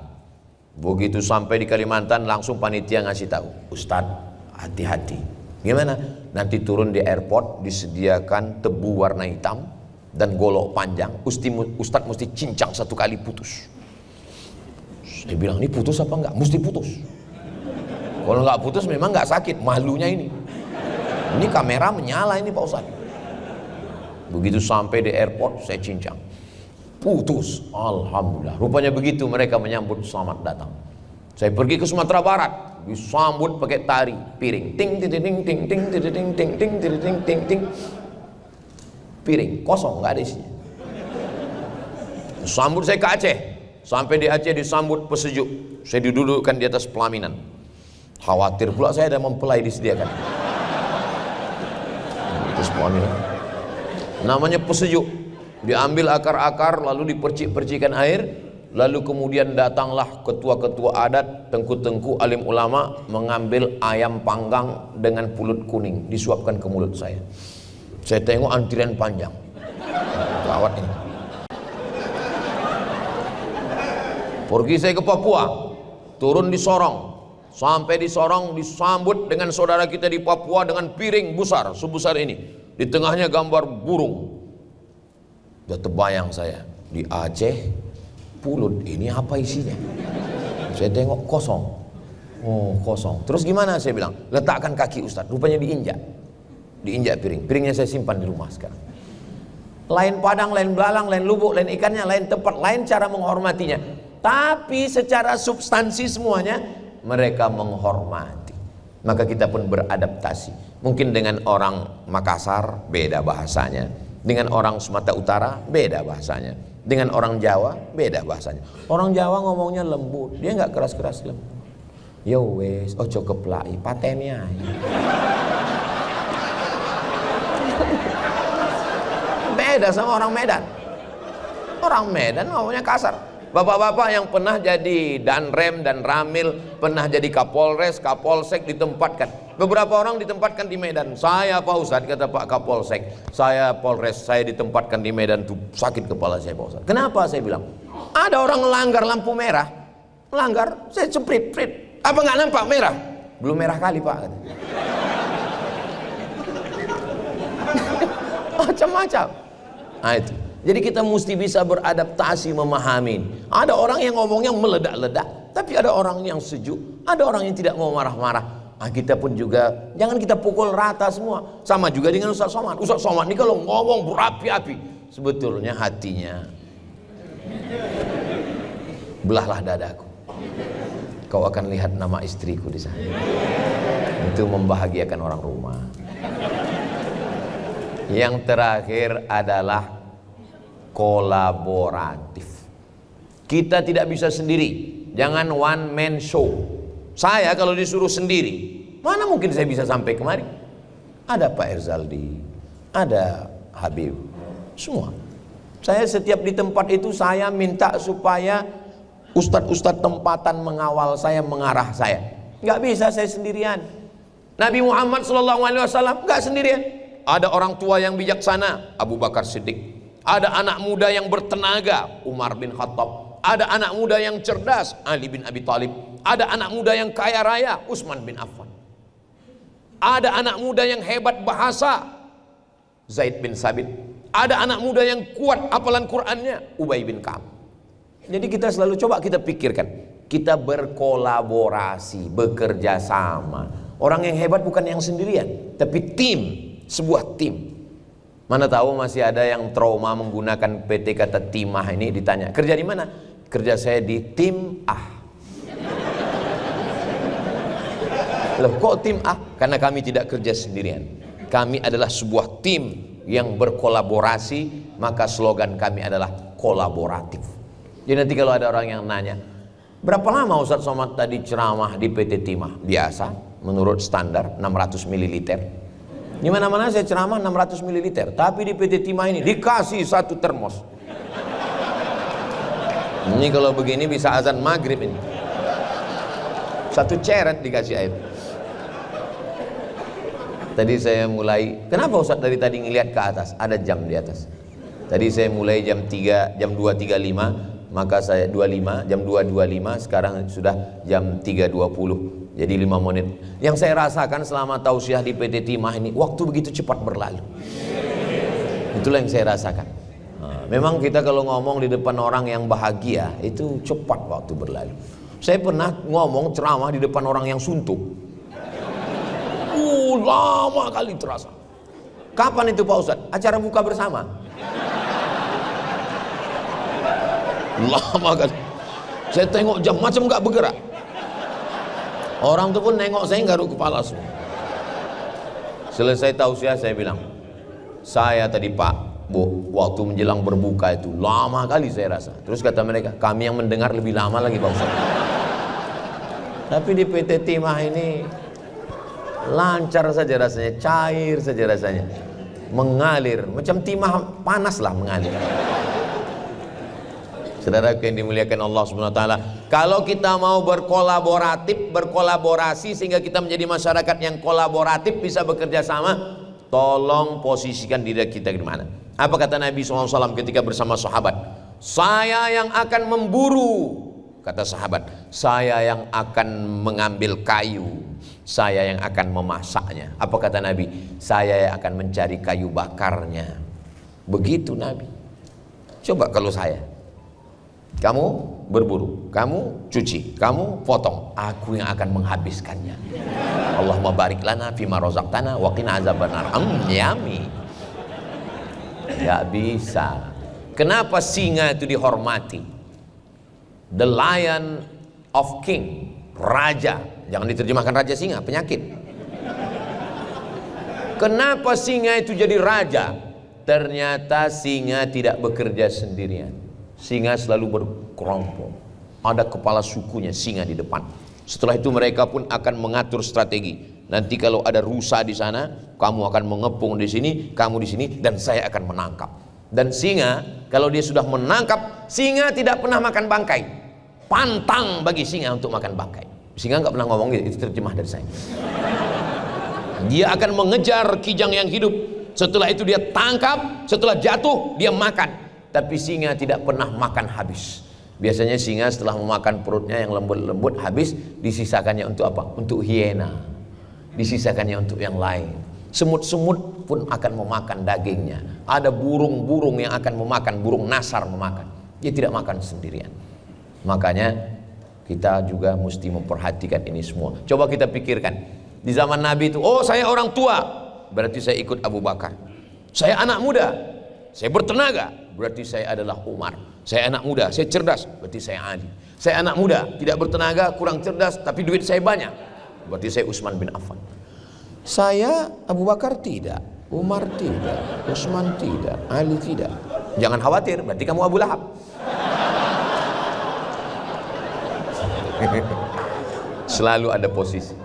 Begitu sampai di Kalimantan langsung panitia ngasih tahu, Ustadz hati-hati. Gimana? Nanti turun di airport disediakan tebu warna hitam dan golok panjang. Ustadz mesti cincang 1 kali putus. Saya bilang, ini putus apa enggak? Mesti putus. Kalau enggak putus memang enggak sakit, malunya ini. Ini kamera menyala ini Pak Ustadz. Begitu sampai di airport saya cincang. Putus, alhamdulillah. Rupanya begitu mereka menyambut selamat datang. Saya pergi ke Sumatera Barat, disambut pakai tari piring. Ting ting ting ting ting ting ting ting ting ting ting ting ting. Piring kosong, enggak ada isinya. Sambut saya ke Aceh. Sampai di Aceh disambut pesejuk. Saya didudukkan di atas pelaminan. Khawatir pula saya ada mempelai disediakan. Atas pelaminan. Namanya pesejuk. Diambil akar-akar lalu dipercik-percikan air, lalu kemudian datanglah ketua-ketua adat, tengku-tengku alim ulama mengambil ayam panggang dengan pulut kuning disuapkan ke mulut saya. Saya tengok antrian panjang. Gawat ini. Pergi saya ke Papua, turun di Sorong. Sampai di Sorong disambut dengan saudara kita di Papua dengan piring besar sebesar ini. Di tengahnya gambar burung. Sudah terbayang saya di Aceh, pulut ini apa isinya? Saya tengok kosong. Oh kosong. Terus gimana? Saya bilang, letakkan kaki Ustadz. Rupanya diinjak piring. Piringnya saya simpan di rumah sekarang. Lain Padang, lain Belalang, lain Lubuk, lain ikannya, lain tempat, lain cara menghormatinya. Tapi secara substansi semuanya mereka menghormati. Maka kita pun beradaptasi. Mungkin dengan orang Makassar beda bahasanya, dengan orang Sumatera Utara beda bahasanya, dengan orang Jawa beda bahasanya. Orang Jawa ngomongnya lembut, dia nggak keras-keras lembut. Yo wes, ojo keplai, patennya. Beda sama orang Medan. Orang Medan ngomongnya kasar. Bapak-bapak yang pernah jadi Danrem dan Ramil, pernah jadi Kapolres, Kapolsek ditempatkan. Beberapa orang ditempatkan di Medan. Saya Pak Ustadz, kata Pak Kapolsek, saya Polres, saya ditempatkan di Medan tuh sakit kepala saya Pak Ustadz. Kenapa? Saya bilang, ada orang melanggar lampu merah, melanggar, saya ceprit, apa nggak nampak merah? Belum merah kali Pak. Macam-macam. Nah itu. Jadi kita mesti bisa beradaptasi, memahami. Ada orang yang ngomongnya meledak-ledak, tapi ada orang yang sejuk, ada orang yang tidak mau marah-marah. Nah, kita pun juga jangan kita pukul rata semua. Sama juga dengan Ustaz Somad. Ustaz Somad ini kalau ngomong berapi-api, sebetulnya hatinya, belahlah dadaku, kau akan lihat nama istriku di sana. Itu membahagiakan orang rumah. Yang terakhir adalah kolaboratif. Kita tidak bisa sendiri. Jangan one man show. Saya kalau disuruh sendiri, Mana mungkin saya bisa sampai kemari? Ada Pak Erzaldi, ada Habib, semua. Saya setiap di tempat itu saya minta supaya ustadz-ustadz tempatan mengawal saya, mengarah saya. Nggak bisa saya sendirian. Nabi Muhammad SAW nggak sendirian. Ada orang tua yang bijaksana, Abu Bakar Siddiq. Ada anak muda yang bertenaga, Umar bin Khattab. Ada anak muda yang cerdas, Ali bin Abi Thalib. Ada anak muda yang kaya raya, Utsman bin Affan. Ada anak muda yang hebat bahasa, Zaid bin Sabit. Ada anak muda yang kuat hafalan Qur'annya, Ubay bin Ka'ab. Jadi kita selalu coba kita pikirkan, kita berkolaborasi, bekerja sama. Orang yang hebat bukan yang sendirian, tapi tim, sebuah tim. Mana tahu masih ada yang trauma menggunakan PT kata timah ini, ditanya, kerja di mana? Kerja saya di tim A. Loh, kok tim A? Karena kami tidak kerja sendirian. Kami adalah sebuah tim yang berkolaborasi, maka slogan kami adalah kolaboratif. Jadi nanti kalau ada orang yang nanya, berapa lama Ustadz Somad tadi ceramah di PT Timah? Biasa, menurut standar 600 ml. Di mana-mana saya ceramah 600 ml, tapi di PT Timah ini dikasih 1 termos. Ini kalau begini bisa azan maghrib ini. 1 ceret dikasih air. Tadi saya mulai, kenapa Ustadz dari tadi ngelihat ke atas? Ada jam di atas. Tadi saya mulai jam 3, jam 2.35, maka saya 25, jam 2.25, sekarang sudah jam 3.20. Jadi 5 menit. Yang saya rasakan selama tausiah di PT Timah ini, waktu begitu cepat berlalu. Itulah yang saya rasakan. Memang kita kalau ngomong di depan orang yang bahagia, itu cepat waktu berlalu. Saya pernah ngomong ceramah di depan orang yang suntuk. Lama kali terasa. Kapan itu Pak Ustadz? Acara buka bersama. Lama kali. Saya tengok jam macam gak bergerak. Orang itu pun nengok saya garuk kepala semua. Selesai tausiah saya bilang, saya tadi Pak, Bu, waktu menjelang berbuka itu lama kali saya rasa. Terus kata mereka, kami yang mendengar lebih lama lagi Pak Ustaz. Tapi di PT Timah ini lancar saja rasanya, cair saja rasanya, mengalir macam timah panas lah mengalir. Saudara yang dimuliakan Allah Subhanahu wa taala, kalau kita mau berkolaborasi sehingga kita menjadi masyarakat yang kolaboratif, bisa bekerja sama, tolong posisikan diri kita di mana. Apa kata Nabi SAW ketika bersama sahabat? Saya yang akan memburu, kata sahabat, saya yang akan mengambil kayu, saya yang akan memasaknya. Apa kata Nabi? Saya yang akan mencari kayu bakarnya. Begitu Nabi. Coba kalau saya, kamu berburu, kamu cuci, kamu potong, aku yang akan menghabiskannya. Allahumma barik lana fima razaqtana wa qina azabannar. Yummy. Gak bisa. Kenapa singa itu dihormati? The lion of king, raja. Jangan diterjemahkan raja singa, penyakit. Kenapa singa itu jadi raja? Ternyata singa tidak bekerja sendirian. Singa selalu berkelompok. Ada kepala sukunya singa di depan. Setelah itu mereka pun akan mengatur strategi. Nanti kalau ada rusa di sana, kamu akan mengepung di sini, kamu di sini, dan saya akan menangkap. Dan singa, kalau dia sudah menangkap, singa tidak pernah makan bangkai. Pantang bagi singa untuk makan bangkai. Singa nggak pernah ngomong gitu, itu terjemah dari saya. Dia akan mengejar kijang yang hidup. Setelah itu dia tangkap, setelah jatuh dia makan. Tapi singa tidak pernah makan habis. Biasanya singa setelah memakan perutnya yang lembut-lembut habis, disisakannya untuk apa? Untuk hiena. Disisakannya untuk yang lain. Semut-semut pun akan memakan dagingnya. Ada burung-burung yang akan memakan, burung nasar memakan. Dia tidak makan sendirian. Makanya kita juga mesti memperhatikan ini semua. Coba kita pikirkan, di zaman Nabi itu, oh saya orang tua, berarti saya ikut Abu Bakar. Saya anak muda, saya bertenaga, berarti saya adalah Umar. Saya anak muda, saya cerdas, berarti saya Ali. Saya anak muda, tidak bertenaga, kurang cerdas, tapi duit saya banyak, berarti saya Utsman bin Affan. Saya Abu Bakar tidak, Umar tidak, Utsman tidak, Ali tidak. Jangan khawatir, berarti kamu Abu Lahab. Selalu ada posisi.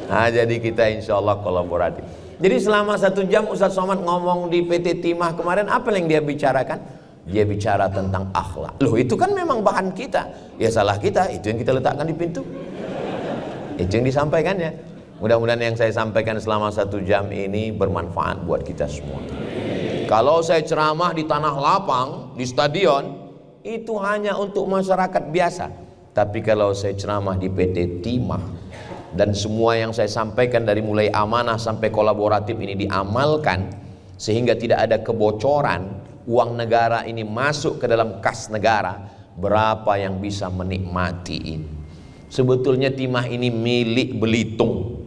Nah, jadi kita insya Allah kolaboratif. Jadi selama 1 jam Ustaz Somad ngomong di PT Timah kemarin, apa yang dia bicarakan? Dia bicara tentang akhlak. Loh, itu kan memang bahan kita. Ya salah kita, itu yang kita letakkan di pintu. Itu yang disampaikannya. Mudah-mudahan yang saya sampaikan selama 1 jam ini bermanfaat buat kita semua. Kalau saya ceramah di tanah lapang, di stadion, itu hanya untuk masyarakat biasa. Tapi kalau saya ceramah di PT Timah, dan semua yang saya sampaikan dari mulai amanah sampai kolaboratif ini diamalkan, sehingga tidak ada kebocoran, uang negara ini masuk ke dalam kas negara, berapa yang bisa menikmati ini? Sebetulnya Timah ini milik Belitung,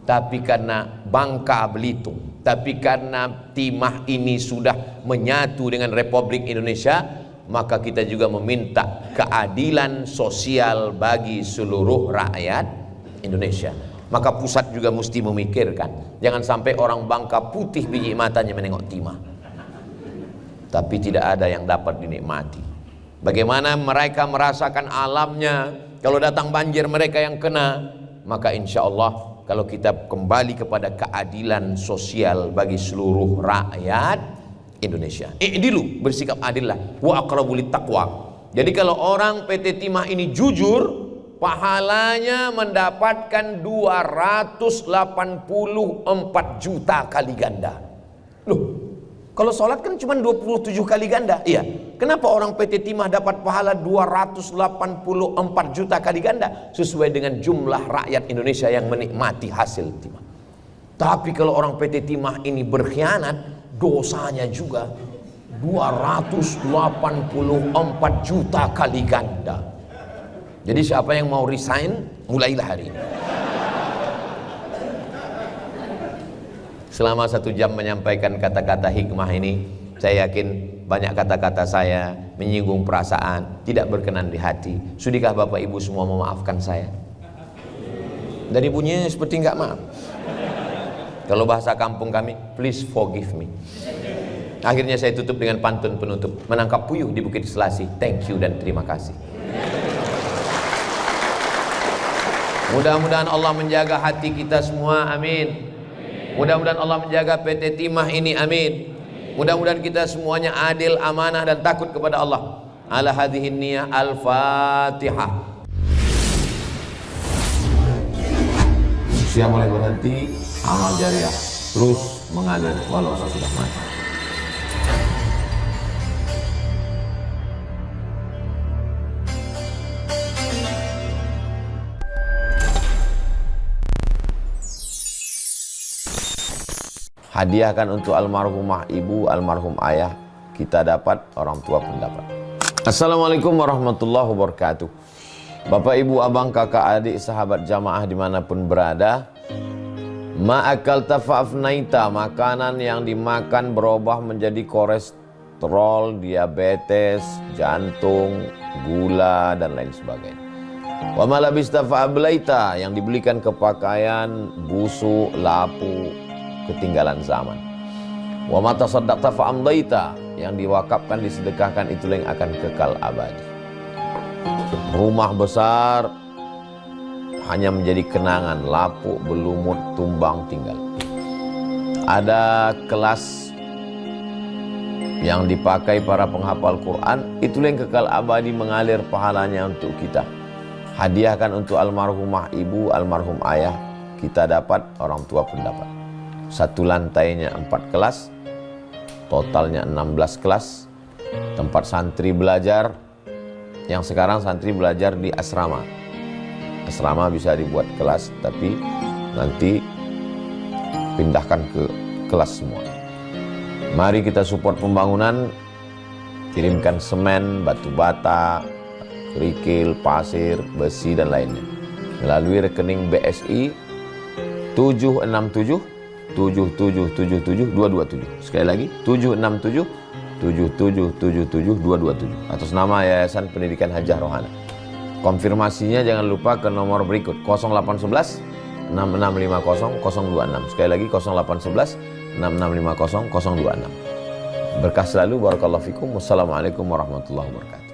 tapi karena Bangka Belitung, tapi karena Timah ini sudah menyatu dengan Republik Indonesia, maka kita juga meminta keadilan sosial bagi seluruh rakyat Indonesia. Maka pusat juga mesti memikirkan, jangan sampai orang Bangka putih biji matanya menengok Timah, tapi tidak ada yang dapat dinikmati. Bagaimana mereka merasakan alamnya, kalau datang banjir mereka yang kena. Maka insya Allah kalau kita kembali kepada keadilan sosial bagi seluruh rakyat Indonesia, i'dilu, bersikap adillah, wa aqrabu littaqwa. Jadi kalau orang PT Timah ini jujur, pahalanya mendapatkan 284 juta kali ganda. Loh, kalau sholat kan cuma 27 kali ganda. Iya, kenapa orang PT Timah dapat pahala 284 juta kali ganda? Sesuai dengan jumlah rakyat Indonesia yang menikmati hasil Timah. Tapi kalau orang PT Timah ini berkhianat, dosanya juga 284 juta kali ganda. Jadi siapa yang mau resign, mulailah hari ini. Selama 1 jam menyampaikan kata-kata hikmah ini, saya yakin banyak kata-kata saya menyinggung perasaan, tidak berkenan di hati. Sudikah Bapak Ibu semua memaafkan saya? Dari bunyinya seperti enggak maaf. Kalau bahasa kampung kami, please forgive me. Akhirnya saya tutup dengan pantun penutup. Menangkap puyuh di Bukit Selasi, thank you dan terima kasih. Mudah-mudahan Allah menjaga hati kita semua, amin. Mudah-mudahan Allah menjaga PT Timah ini, amin. Mudah-mudahan kita semuanya adil, amanah dan takut kepada Allah. Ala hadhihin niyah, al-Fatihah. Usia mulai berhenti, amal jariah terus mengalir walau sudah mati. Hadiahkan untuk almarhumah ibu, almarhum ayah, kita dapat, orang tua pun dapat. Assalamualaikum warahmatullahi wabarakatuh. Bapak, ibu, abang, kakak, adik, sahabat jamaah dimanapun berada, ma'akal tafa'afnaita, makanan yang dimakan berubah menjadi kolesterol, diabetes, jantung, gula, dan lain sebagainya. Wa malabista fa'ablaita, yang dibelikan ke pakaian, busuk, lapu, ketinggalan zaman. Wa mata saddaqta fa'amdaita, yang diwakafkan, disedekahkan, itulah yang akan kekal abadi. Rumah besar hanya menjadi kenangan, lapuk, berlumut, tumbang, tinggal. Ada kelas yang dipakai para penghafal Quran, itulah yang kekal abadi, mengalir pahalanya untuk kita. Hadiahkan untuk almarhumah ibu, almarhum ayah, kita dapat, orang tua pun dapat. Satu lantainya 4 kelas, totalnya 16 kelas, tempat santri belajar. Yang sekarang santri belajar di asrama. Asrama bisa dibuat kelas, tapi nanti pindahkan ke kelas semua. Mari kita support pembangunan, kirimkan semen, batu bata, kerikil, pasir, besi dan lainnya melalui rekening BSI 767 7777227. Sekali lagi 767 7777227 atas nama Yayasan Pendidikan Hajah Rohana. Konfirmasinya jangan lupa ke nomor berikut 0811 6650 026. Sekali lagi 0811 6650 026. Berkah selalu, barakallahu fikum. Wassalamualaikum warahmatullahi wabarakatuh.